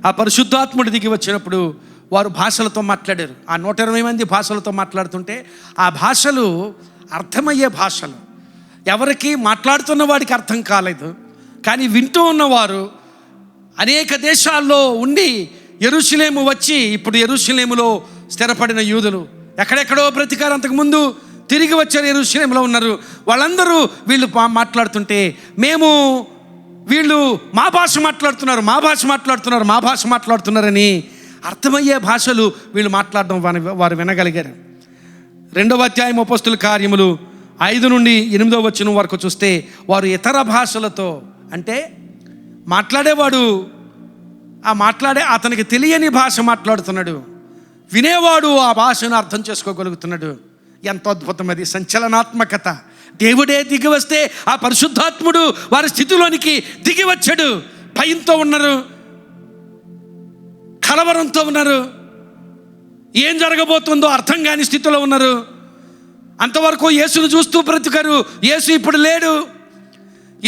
ఆ పరిశుద్ధాత్ముడు దిగి వచ్చినప్పుడు వారు భాషలతో మాట్లాడారు. ఆ 120 మంది భాషలతో మాట్లాడుతుంటే ఆ భాషలు అర్థమయ్యే భాషలు. ఎవరికి మాట్లాడుతున్న వాడికి అర్థం కాలేదు, కానీ వింటూ ఉన్నవారు అనేక దేశాల్లో ఉండి యెరూషలేము వచ్చి, ఇప్పుడు యెరూషలేములో స్థిరపడిన యూదులు ఎక్కడెక్కడో బ్రతికారు, అంతకుముందు తిరిగి వచ్చారు, యెరూషలేములో ఉన్నారు. వాళ్ళందరూ వీళ్ళు మాట్లాడుతుంటే వీళ్ళు మా భాష మాట్లాడుతున్నారని అర్థమయ్యే భాషలు వీళ్ళు మాట్లాడడం వారు వినగలిగారు. 2వ అధ్యాయం అపోస్తుల కార్యములు 5 నుండి 8వ వచనం వరకు చూస్తే వారు ఇతర భాషలతో, అంటే మాట్లాడేవాడు అతనికి తెలియని భాష మాట్లాడుతున్నాడు, వినేవాడు ఆ భాషను అర్థం చేసుకోగలుగుతున్నాడు. ఎంత అద్భుతం అది, సంచలనాత్మకత. దేవుడే దిగి వస్తే ఆ పరిశుద్ధాత్ముడు వారి స్థితిలోనికి దిగి వచ్చాడు. భయంతో ఉన్నారు, కలవరంతో ఉన్నారు, ఏం జరగబోతుందో అర్థం కాని స్థితిలో ఉన్నారు. అంతవరకు యేసును చూస్తూ బ్రతికారు. యేసు ఇప్పుడు లేడు,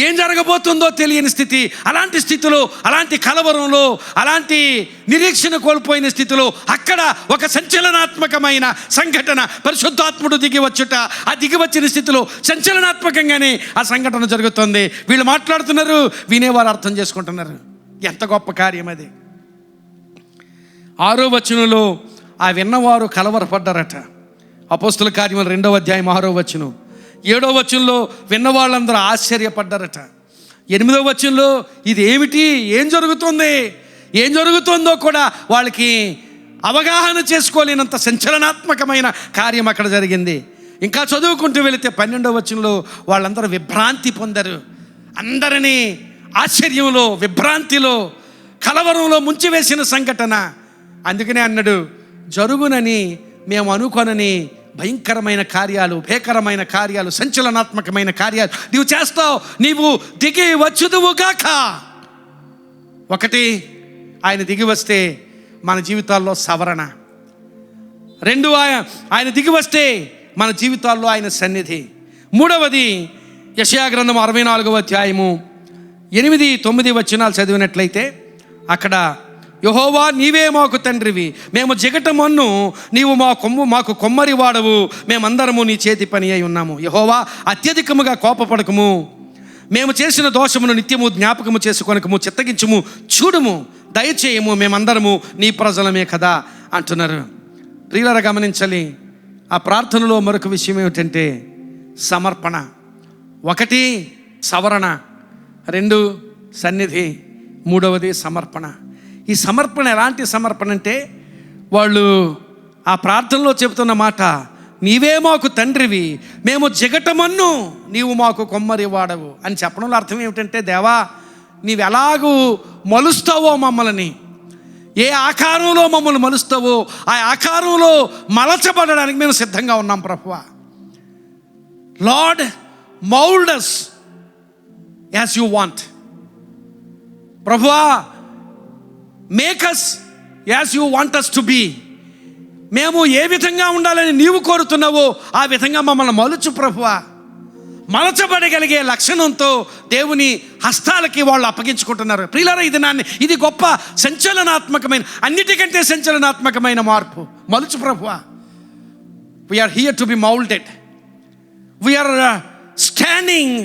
ఏం జరగబోతుందో తెలియని స్థితి. అలాంటి స్థితిలో, అలాంటి కలవరంలో, అలాంటి నిరీక్షణ కోల్పోయిన స్థితిలో అక్కడ ఒక సంచలనాత్మకమైన సంఘటన, పరిశుద్ధాత్ముడు దిగి వచ్చుట. ఆ దిగి వచ్చిన స్థితిలో సంచలనాత్మకంగానే ఆ సంఘటన జరుగుతుంది. వీళ్ళు మాట్లాడుతున్నారు, వినేవారు అర్థం చేసుకుంటున్నారు. ఎంత గొప్ప కార్యం అది. 6వ వచనంలో ఆ విన్నవారు కలవరపడ్డారట. అపోస్తుల కార్యములు 2వ అధ్యాయం 6వ వచనం. 7వ వచనంలో విన్నవాళ్ళందరూ ఆశ్చర్యపడ్డారట. 8వ వచనంలో ఇది ఏమిటి, ఏం జరుగుతుంది, ఏం జరుగుతుందో కూడా వాళ్ళకి అవగాహన చేసుకోలేనంత సంచలనాత్మకమైన కార్యం అక్కడ జరిగింది. ఇంకా చదువుకుంటూ వెళితే 12వ వచనంలో వాళ్ళందరూ విభ్రాంతి పొందారు. అందరినీ ఆశ్చర్యంలో, విభ్రాంతిలో, కలవరంలో ముంచివేసిన సంఘటన. అందుకనే అన్నాడు, జరుగునని మేము అనుకోనని భయంకరమైన కార్యాలు, భేకరమైన కార్యాలు, సంచలనాత్మకమైన కార్యాలు నీవు చేస్తావు. నీవు దిగి వచ్చుదువుగాక. ఒకటి, ఆయన దిగి వస్తే మన జీవితాల్లో సవరణ. 2, ఆయన దిగి వస్తే మన జీవితాల్లో ఆయన సన్నిధి. 3వది, యెషయా గ్రంథం 64వ అధ్యాయము 8, 9 వచనాలు చదివినట్లయితే అక్కడ యెహోవా నీవే మాకు తండ్రివి, మేము జిగటమన్ను, నీవు మాకు కొమ్మరి వాడవు, మేమందరము నీ చేతి పని అయి ఉన్నాము. యెహోవా అత్యధికముగా కోపపడకము, మేము చేసిన దోషమును నిత్యము జ్ఞాపకము చేసుకొనకము, చిత్తగించుము, చూడుము, దయచేయము, మేమందరము నీ ప్రజలమే కదా అంటున్నారు. ప్రియులారా గమనించాలి, ఆ ప్రార్థనలో మరొక విషయం ఏమిటంటే సమర్పణ. 1 సవరణ, 2 సన్నిధి, 3వది సమర్పణ. ఈ సమర్పణ ఎలాంటి సమర్పణ అంటే వాళ్ళు ఆ ప్రార్థనలో చెబుతున్న మాట, నీవే మాకు తండ్రివి, మేము జిగటమన్ను, నీవు మాకు కొమ్మరి వాడవు అని చెప్పడంలో అర్థం ఏమిటంటే, దేవా నీవు ఎలాగూ మలుస్తావో మమ్మల్ని, ఏ ఆకారంలో మమ్మల్ని మలుస్తావో ఆ ఆకారంలో మలచబడడానికి మేము సిద్ధంగా ఉన్నాం ప్రభువా. Lord mould us as you want. ప్రభువా, make us as you want us to be. మేము ఏ విధంగా ఉండాలని నీవు కోరుతున్నావో ఆ విధంగా మమ్మల్ని మలుచు ప్రభువా. మలచబడగలిగే లక్షణంతో దేవుని హస్తాలకి వాళ్ళు అప్పగించుకుంటున్నారు. ప్రియులారా, ఇది గొప్ప సంచలనాత్మకమైన, అన్నిటికంటే సంచలనాత్మకమైన మార్పు. మలుచు ప్రభువా. We are here to be moulded. We are standing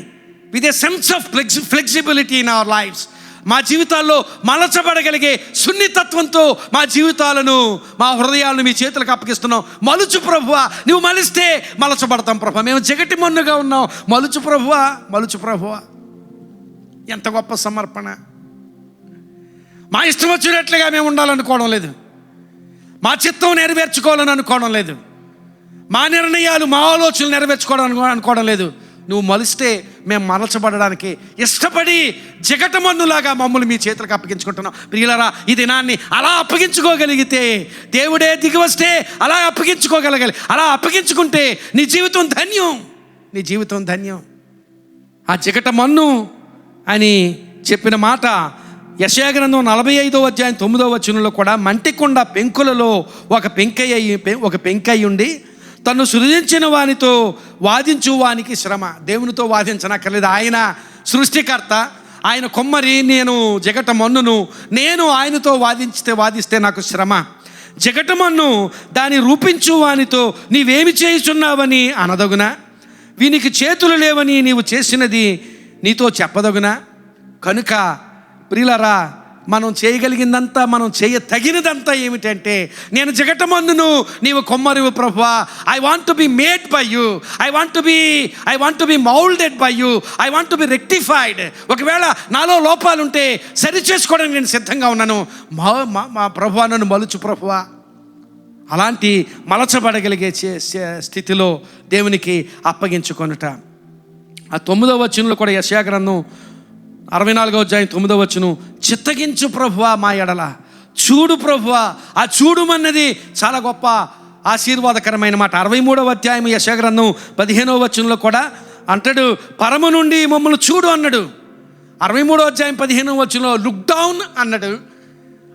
with a sense of flexibility in our lifes. మా జీవితాల్లో మలచబడగలిగే సున్నితత్వంతో మా జీవితాలను, మా హృదయాలను మీ చేతులకు అప్పగిస్తున్నాం. మలుచు ప్రభువా, నువ్వు మలిస్తే మలచబడతాం ప్రభువా. మేము జగటి మన్నుగా ఉన్నాం, మలుచు ప్రభువా, మలుచు ప్రభువా. ఎంత గొప్ప సమర్పణ. మా ఇష్టం వచ్చినట్లుగా మేము ఉండాలనుకోవడం లేదు, మా చిత్తం నెరవేర్చుకోవాలని అనుకోవడం లేదు, మా నిర్ణయాలు, మా ఆలోచనలు నెరవేర్చుకోవడం అనుకోవడం లేదు. నువ్వు మలిస్తే మేము మలచబడడానికి ఇష్టపడి జగటమన్నులాగా మమ్మల్ని మీ చేతులకు అప్పగించుకుంటున్నాం. ప్రియులారా, ఈ దినాన్ని అలా అప్పగించుకోగలిగితే, దేవుడే దిగి వస్తే అలా అప్పగించుకోగలగాలి. అలా అప్పగించుకుంటే నీ జీవితం ధన్యం, నీ జీవితం ధన్యం. ఆ జగటమన్ను అని చెప్పిన మాట యెషయా గ్రంథం 45వ అధ్యాయం 9వ వచనంలో కూడా, మంటికొండ పెంకులలో ఒక పెంకై ఉండి తను సృజించిన వానితో వాదించు వానికి శ్రమ. దేవునితో వాదించనక్కర్లేదు, ఆయన సృష్టికర్త, ఆయన కొమ్మరి, నేను జగటమన్నును, నేను ఆయనతో వాదిస్తే నాకు శ్రమ. జగటమన్ను దాన్ని రూపించు వానితో నీవేమి చేయుచున్నావని అనదగునా? వీనికి చేతులు లేవని నీవు చేసినది నీతో చెప్పదగునా? కనుక ప్రియులారా, మనం చేయగలిగిందంతా, మనం తగినదంతా ఏమిటంటే, నేను జగటమన్నును, నీవు కొమ్మరివు ప్రభువా. I want to be made by you, I want to be moulded by you, I want to B rectified. ఒకవేళ నాలో లోపాలు ఉంటే సరి చేసుకోవడానికి నేను సిద్ధంగా ఉన్నాను. మా ప్రభువా, నన్ను మలుచు ప్రభువా. అలాంటి మలచబడగలిగే స్థితిలో దేవునికి అప్పగించుకొనుట. ఆ 9వ వచనంలో కూడా యెషయా గ్రంథం 64వ అధ్యాయం 9వ వచనం, చిత్తగించు ప్రభువా మా ఎడల, చూడు ప్రభువా. ఆ చూడుమన్నది చాలా గొప్ప ఆశీర్వాదకరమైన మాట. 63వ అధ్యాయం యెషయా గ్రంథం 15వ వచనంలో కూడా అంటాడు, పరము నుండి మమ్మల్ని చూడు అన్నాడు. 63వ అధ్యాయం 15వ వచనంలో లుక్ డౌన్ అన్నాడు.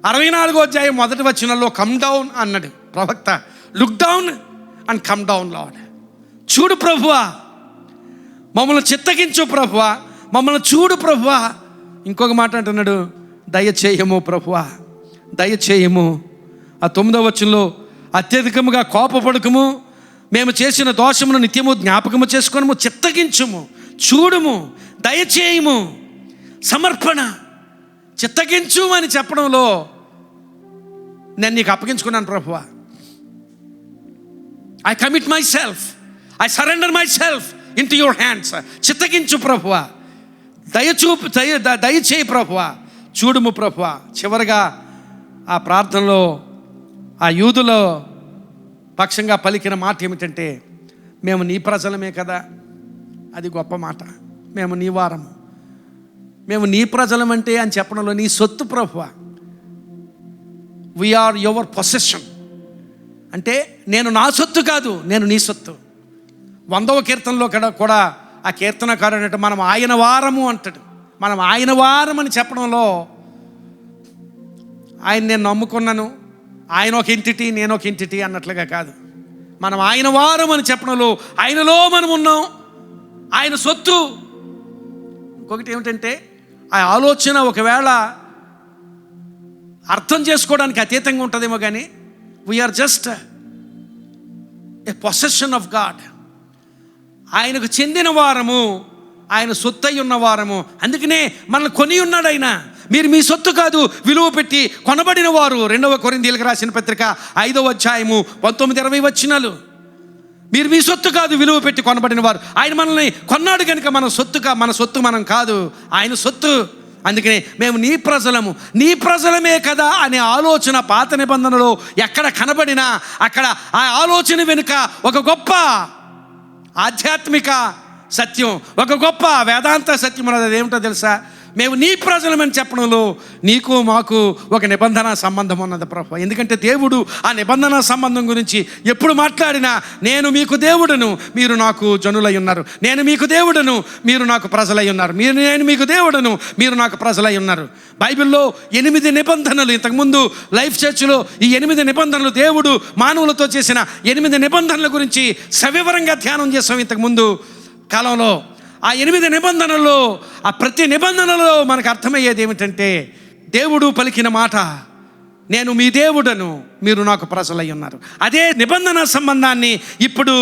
64వ అధ్యాయం 1వ వచనంలో కమ్ డౌన్ అన్నాడు ప్రవక్త. Look down and come down lord. చూడు ప్రభువా, మమ్మల్ని చిత్తగించు ప్రభువా, మమ్మల్ని చూడు ప్రభువా. ఇంకొక మాట అంటున్నాడు, దయచేయము ప్రభువా, దయచేయము. ఆ 9వ వచనంలో అత్యధికముగా కోపపడకము, మేము చేసిన దోషమును నిత్యము జ్ఞాపకము చేసుకొనము, చిత్తగించుము, చూడుము, దయచేయము. సమర్పణ, చిత్తగించు అని చెప్పడంలో నేను నీకు అప్పగించుకున్నాను ప్రభువా. I commit myself, I surrender myself into your hands. చిత్తగించు ప్రభువా, దయచేయి ప్రభువా, చూడుము ప్రభువా. చివరిగా ఆ ప్రార్థనలో ఆ యూదుల పక్షంగా పలికిన మాట ఏమిటంటే, మేము నీ ప్రజలమే కదా. అది గొప్ప మాట. మేము నీ వారము, మేము నీ ప్రజలమంటే అని చెప్పడంలో నీ సొత్తు ప్రభువా. వీఆర్ యువర్ పొసెషన్ అంటే నేను నా సొత్తు కాదు, నేను నీ సొత్తు. 100వ కీర్తనలో కూడా ఆ కీర్తనకారుడు అంటే మనం ఆయన వారము అంటాడు. మనం ఆయన వారం అని చెప్పడంలో ఆయన నేను నమ్ముకున్నాను, ఆయన ఒక ఎంటిటీ నేను ఒక ఎంటిటీ అన్నట్లుగా కాదు. మనం ఆయన వారం అని చెప్పడంలో ఆయనలో మనం ఉన్నాం, ఆయన సొత్తు. ఇంకొకటి ఏమిటంటే, ఆ ఆలోచన ఒకవేళ అర్థం చేసుకోవడానికి అతీతంగా ఉంటుందేమో కానీ we are just a possession of God. ఆయనకు చెందిన వారము, ఆయన సొత్తు అయి ఉన్న వారము. అందుకనే మనల్ని కొని ఉన్నాడు ఆయన. మీరు మీ సొత్తు కాదు, విలువ పెట్టి కొనబడిన వారు. 2వ కొరింథీయులకు రాసిన పత్రిక 5వ అధ్యాయము 19-20 వచనాలు. మీరు మీ సొత్తు కాదు, విలువ పెట్టి కొనబడిన వారు. ఆయన మనల్ని కొన్నాడు కనుక మన సొత్తు మనం కాదు, ఆయన సొత్తు. అందుకనే మేము నీ ప్రజలము, నీ ప్రజలమే కదా అనే ఆలోచన పాత నిబంధనలో ఎక్కడ కనబడినా అక్కడ ఆ ఆలోచన వెనుక ఒక గొప్ప ఆధ్యాత్మిక సత్యం, ఒక గొప్ప వేదాంత సత్యం ఉన్నది. అదేమిటో తెలుసా? మేము నీ ప్రజలమని చెప్పడంలో నీకు మాకు ఒక నిబంధన సంబంధం ఉన్నది ప్రభు. ఎందుకంటే దేవుడు ఆ నిబంధన సంబంధం గురించి ఎప్పుడు మాట్లాడినా, నేను మీకు దేవుడను, మీరు నాకు జనులై ఉన్నారు. నేను మీకు దేవుడను, మీరు నాకు ప్రజలై ఉన్నారు. నేను మీకు దేవుడను, మీరు నాకు ప్రజలై ఉన్నారు. బైబిల్లో 8 నిబంధనలు, ఇంతకుముందు లైఫ్ చర్చ్లో ఈ 8 నిబంధనలు, దేవుడు మానవులతో చేసిన 8 నిబంధనల గురించి సవివరంగా ధ్యానం చేసాం ఇంతకుముందు కాలంలో. ఆ 8 నిబంధనల్లో, ఆ ప్రతి నిబంధనలో మనకు అర్థమయ్యేది ఏమిటంటే, దేవుడు పలికిన మాట, నేను మీ దేవుడను, మీరు నాకు ప్రజలై ఉన్నారు. అదే నిబంధన సంబంధాన్ని ఇప్పుడు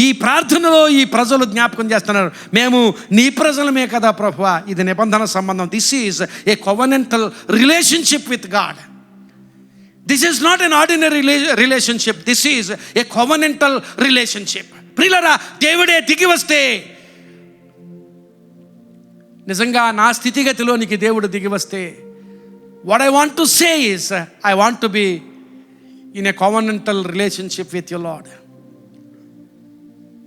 ఈ ప్రార్థనలో ఈ ప్రజలు జ్ఞాపకం చేస్తున్నారు. మేము నీ ప్రజలమే కదా ప్రభువా. ఇది నిబంధన సంబంధం. This is a covenantal relationship with God. This is not an ordinary relationship, this is a covenantal relationship. ప్రియులారా, దేవుడే దిగి వస్తే, నిజంగా నా స్థితిగతిలోనికి దేవుడు దిగి వస్తే, what I want to say is I want to be in a covenantal relationship with your Lord.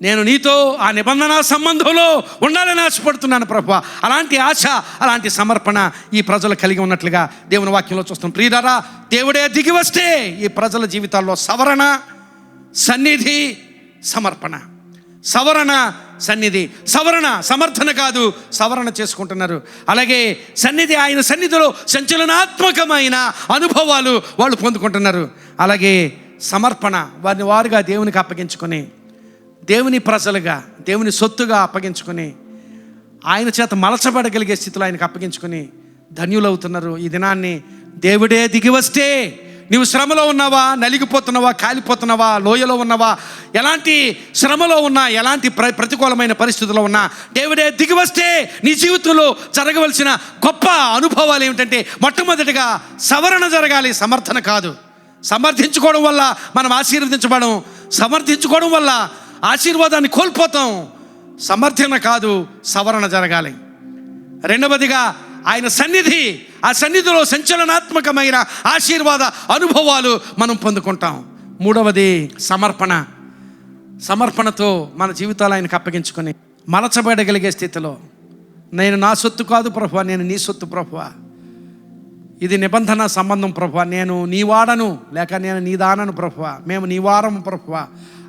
నేను నీతో ఆ నిబంధన సంబంధంలో ఉండాలని ఆశపడుతున్నాను ప్రభువా. అలాంటి ఆశ, అలాంటి సమర్పణ ఈ ప్రజలు కలిగి ఉన్నట్లుగా దేవుని వాక్యంలో చూస్తాం. ప్రియులారా, దేవుడే దిగి వస్తే ఈ ప్రజల జీవితాల్లో సవరణ, సన్నిధి, సమర్పణ. సవరణ, సన్నిధి. సవరణ సమర్థన కాదు, సవరణ చేసుకుంటున్నారు. అలాగే సన్నిధి, ఆయన సన్నిధిలో సంచలనాత్మకమైన అనుభవాలు వాళ్ళు పొందుకుంటున్నారు. అలాగే సమర్పణ, వారిని వారుగా దేవునికి అప్పగించుకొని, దేవుని ప్రజలుగా, దేవుని సొత్తుగా అప్పగించుకొని, ఆయన చేత మలచబడగలిగే స్థితిలో ఆయనకు అప్పగించుకొని ధన్యులవుతున్నారు. ఈ దినాన్ని దేవుడే దిగి వస్తే, నీవు శ్రమలో ఉన్నావా, నలిగిపోతున్నావా, కాలిపోతున్నావా, లోయలో ఉన్నావా, ఎలాంటి శ్రమలో ఉన్నా, ఎలాంటి ప్రతికూలమైన పరిస్థితుల్లో ఉన్నా, దేవుడే దిగి వస్తే నీ జీవితంలో జరగవలసిన గొప్ప అనుభవాలు ఏమిటంటే, మొట్టమొదటిగా సవరణ జరగాలి, సమర్థన కాదు. సమర్థించుకోవడం వల్ల మనం ఆశీర్వదించబడం, సమర్థించుకోవడం వల్ల ఆశీర్వాదాన్ని కోల్పోతాం. సమర్థన కాదు, సవరణ జరగాలి. రెండవదిగా ఆయన సన్నిధి, ఆ సన్నిధిలో సంచలనాత్మకమైన ఆశీర్వాద అనుభవాలు మనం పొందుకుంటాం. మూడవది సమర్పణ. సమర్పణతో మన జీవితాలు ఆయనకు అప్పగించుకొని మలచబడగలిగే స్థితిలో, నేను నా సొత్తు కాదు ప్రభువా, నేను నీ సొత్తు ప్రభువా, ఇది నిబంధన సంబంధం ప్రభువా, నేను నీ వాడను లేక నేను నీ దానను ప్రభువా, మేము నీ వారము ప్రభువా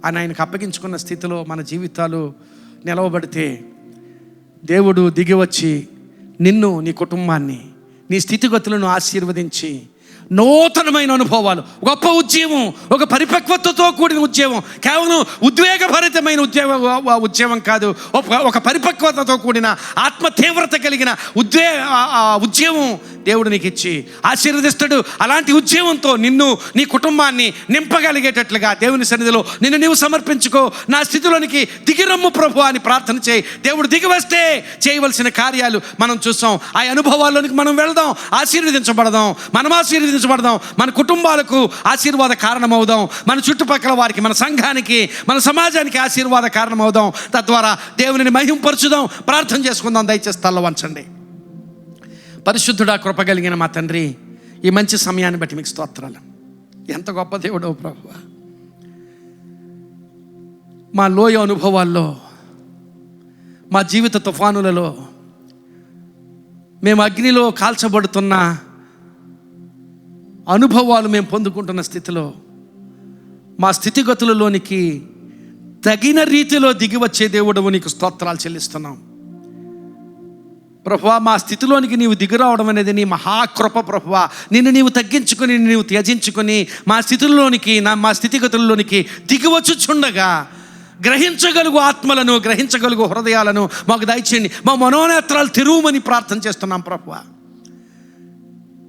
అని ఆయనకు అప్పగించుకున్న స్థితిలో మన జీవితాలు నిలవబడితే, దేవుడు దిగి వచ్చి నిన్ను, నీ కుటుంబాన్ని, నీ స్థితిగతులను ఆశీర్వదించి నూతనమైన అనుభవాలు, గొప్ప ఉద్యమం, ఒక పరిపక్వతతో కూడిన ఉద్యమం, కేవలం ఉద్వేగభరితమైన ఉద్యమం కాదు, ఒక పరిపక్వతతో కూడిన ఆత్మ తీవ్రత కలిగిన ఉద్యమం దేవుడు నీకు ఇచ్చి ఆశీర్వదిస్తాడు. అలాంటి ఉద్యమంతో నిన్ను, నీ కుటుంబాన్ని నింపగలిగేటట్లుగా దేవుని సన్నిధిలో నిన్ను నీవు సమర్పించుకో. నా స్థితిలోనికి దిగిరమ్ము ప్రభు అని ప్రార్థన చేయి. దేవుడు దిగి వస్తే చేయవలసిన కార్యాలు మనం చూస్తాం. ఆ అనుభవాల్లోనికి మనం వెళ్దాం, ఆశీర్వదించబడదాం, మనం ఆశీర్వదించబడదాం, మన కుటుంబాలకు ఆశీర్వాద కారణమవుదాం, మన చుట్టుపక్కల వారికి, మన సంఘానికి, మన సమాజానికి ఆశీర్వాద కారణమవుదాం. తద్వారా దేవునిని మహింపరచుదాం. ప్రార్థన చేసుకుందాం. దయచేసి తల్ల వంచండి. పరిశుద్ధుడా, కృప కలిగిన మా తండ్రి, ఈ మంచి సమయాన్ని బట్టి మీకు స్తోత్రాలు. ఎంత గొప్ప దేవుడో ప్రభువా. మా లోయ అనుభవాల్లో, మా జీవిత తుఫానులలో, మేము అగ్నిలో కాల్చబడుతున్న అనుభవాలు మేము పొందుకుంటున్న స్థితిలో, మా స్థితిగతులలోనికి తగిన రీతిలో దిగి వచ్చే దేవుడవు నీకు స్తోత్రాలు చెల్లిస్తున్నాం ప్రభువా. మా స్థితిలోనికి నీవు దిగిరావడం అనేది నీ మహాకృప ప్రభువా. నిన్ను నీవు తగ్గించుకొని, నీవు త్యజించుకొని మా స్థితుల్లోనికి, మా స్థితిగతుల్లోనికి దిగివచ్చుచుండగా గ్రహించగలుగు ఆత్మలను, గ్రహించగలుగు హృదయాలను మాకు దయచేయండి. మా మనోనేత్రాలు తెరువమని ప్రార్థన చేస్తున్నాం ప్రభువా.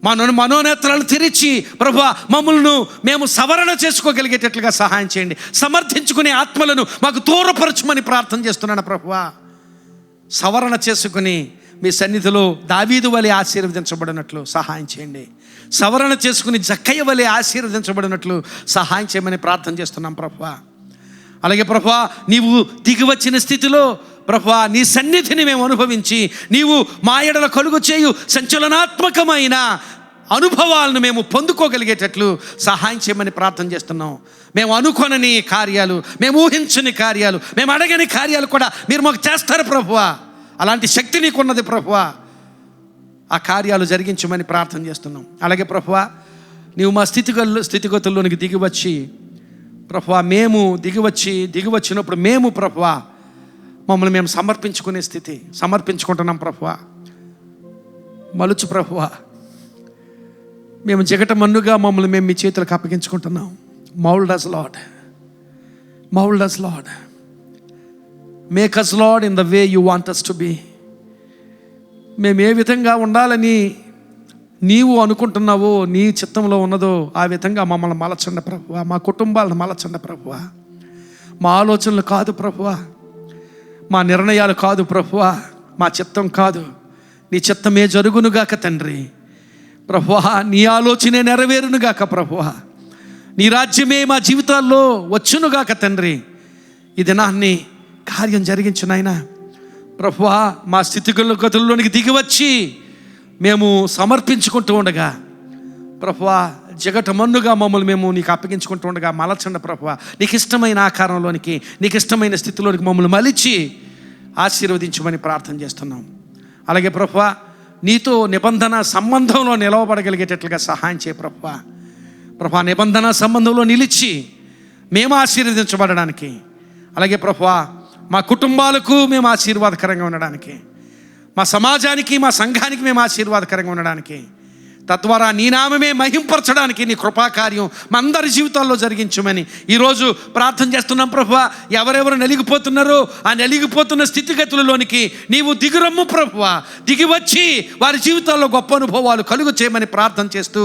మా మనోనేత్రాలు తెరిచి ప్రభువా మమ్మల్ని మేము సవరణ చేసుకోగలిగేటట్లుగా సహాయం చేయండి. సమర్థించుకునే ఆత్మలను మాకు దూరపరచమని ప్రార్థన చేస్తున్నాను ప్రభువా. సవరణ చేసుకుని మీ సన్నిధిలో దావీదు వలె ఆశీర్వదించబడినట్లు సహాయం చేయండి. సవరణ చేసుకుని జక్కయ్య వలె ఆశీర్వదించబడినట్లు సహాయం చేయమని ప్రార్థన చేస్తున్నాం ప్రభువా. అలాగే ప్రభువా, నీవు దిగి వచ్చిన స్థితిలో ప్రభువా నీ సన్నిధిని మేము అనుభవించి, నీవు మా ఎడల కలుగు చేయు సంచలనాత్మకమైన అనుభవాలను మేము పొందుకోగలిగేటట్లు సహాయం చేయమని ప్రార్థన చేస్తున్నాం. మేము అనుకోనని కార్యాలు, మేము ఊహించని కార్యాలు, మేము అడగని కార్యాలు కూడా మీరు మాకు చేస్తారు ప్రభువా. అలాంటి శక్తి నీకున్నది ప్రభువా. ఆ కార్యాలు జరిగించమని ప్రార్థన చేస్తున్నాం. అలాగే ప్రభువా, నీవు మా స్థితిగతుల్లోనికి దిగివచ్చి ప్రభువా, మేము దిగివచ్చినప్పుడు మేము ప్రభువా మమ్మల్ని మేము సమర్పించుకునే స్థితి సమర్పించుకుంటున్నాం ప్రభువా. మలుచు ప్రభువా, మేము జగట మన్నుగా మమ్మల్ని మేము మీ చేతులకు అప్పగించుకుంటున్నాం. Mould us Lord, mould us Lord, make us Lord in the way you want us to be. మేము ఏ విధంగా ఉండాలని నీవు అనుకుంటున్నావో, నీ చిత్తంలో ఉన్నదో ఆ విధంగా మమ్మల్ని మలచండి ప్రభువా. మా కుటుంబాలను మలచండి ప్రభువా. మా ఆలోచనలు కాదు ప్రభువా, మా నిర్ణయాలు కాదు ప్రభువా, మా చిత్తం కాదు, నీ చిత్తమే జరుగునుగాక తండ్రి. ప్రభువా, నీ ఆలోచనే నెరవేరునుగాక ప్రభువా. నీ రాజ్యమే మా జీవితాల్లో వచ్చునుగాక తండ్రి. ఈ దినాన్ని కార్యం జరిగించు నాయనా. ప్రభువా, మా స్థితిగతుల్లోనికి దిగివచ్చి మేము సమర్పించుకుంటూ ఉండగా ప్రభువా, జగట మన్నుగా మమ్మల్ని మేము నీకు అప్పగించుకుంటూ ఉండగా మలచండి ప్రభువా. నీకు ఇష్టమైన ఆకారంలోనికి, నీకు ఇష్టమైన స్థితిలోనికి మమ్మల్ని మలిచి ఆశీర్వదించమని ప్రార్థన చేస్తున్నాం. అలాగే ప్రభువా, నీతో నిబంధన సంబంధంలో నిలవబడగలిగేటట్లుగా సహాయం చేయ ప్రభువా. ప్రభువా, నిబంధన సంబంధంలో నిలిచి మేము ఆశీర్వదించబడడానికి, అలాగే ప్రభువా మా కుటుంబాలకు మేము ఆశీర్వాదకరంగా ఉండడానికి, మా సమాజానికి, మా సంఘానికి మేము ఆశీర్వాదకరంగా ఉండడానికి, తద్వారా నీ నామమే మహింపరచడానికి నీ కృపాకార్యం మా అందరి జీవితాల్లో జరిగించమని ఈరోజు ప్రార్థన చేస్తున్నాం ప్రభువా. ఎవరెవరు నలిగిపోతున్నారో ఆ నలిగిపోతున్న స్థితిగతులలోనికి నీవు దిగురమ్ము ప్రభువా. దిగి వచ్చి వారి జీవితాల్లో గొప్ప అనుభవాలు కలుగు చేయమని ప్రార్థన చేస్తూ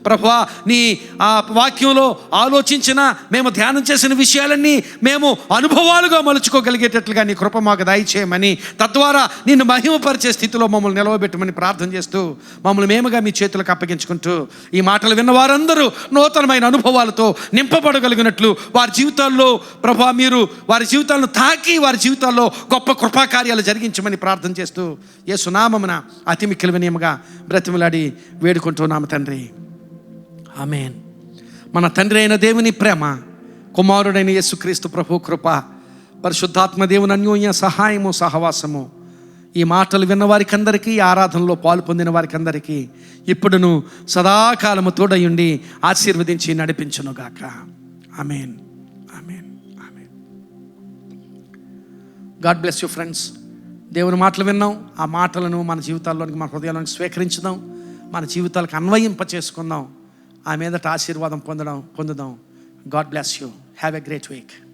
ప్రభువా, నీ ఆ వాక్యంలో ఆలోచించిన, మేము ధ్యానం చేసిన విషయాలన్నీ మేము అనుభవాలుగా మలుచుకోగలిగేటట్లుగా నీ కృప మాకు దయచేయమని, తద్వారా నిన్ను మహిమపరిచే స్థితిలో మమ్మల్ని నిలవబెట్టమని ప్రార్థన చేస్తూ మమ్మల్ని మేముగా మీ చేతులకు అప్పగించుకుంటూ ఈ మాటలు విన్న వారందరూ నూతనమైన అనుభవాలతో నింపబడగలిగినట్లు వారి జీవితాల్లో ప్రభువా మీరు వారి జీవితాలను తాకి వారి జీవితాల్లో గొప్ప కృపాకార్యాలు జరిగించమని ప్రార్థన చేస్తూ యేసు నామమున అతి మిక్కిలి వినయముగా బ్రతిమలాడి వేడుకుంటున్నాము తండ్రి. ఆమేన్. మన తండ్రి అయిన దేవుని ప్రేమ, కుమారుడైన యేసుక్రీస్తు ప్రభు కృప, పరిశుద్ధాత్మ దేవుని అన్యోన్య సహాయము సహవాసము ఈ మాటలు విన్న వారికి అందరికీ, ఆరాధనలో పాలు పొందిన వారికి అందరికీ ఇప్పుడును సదాకాలము తోడయుండి ఆశీర్వదించి నడిపించునుగాక. Amen, amen, amen. God bless you friends. దేవుని మాటలు విన్నాం. ఆ మాటలను మన జీవితాల్లోనికి, మన హృదయాల్లోనికి స్వీకరించుదాం. మన జీవితాలకు అన్వయింప చేసుకుందాం. ఆ మీదట ఆశీర్వాదం పొందుదాం. God bless you. Have a great week.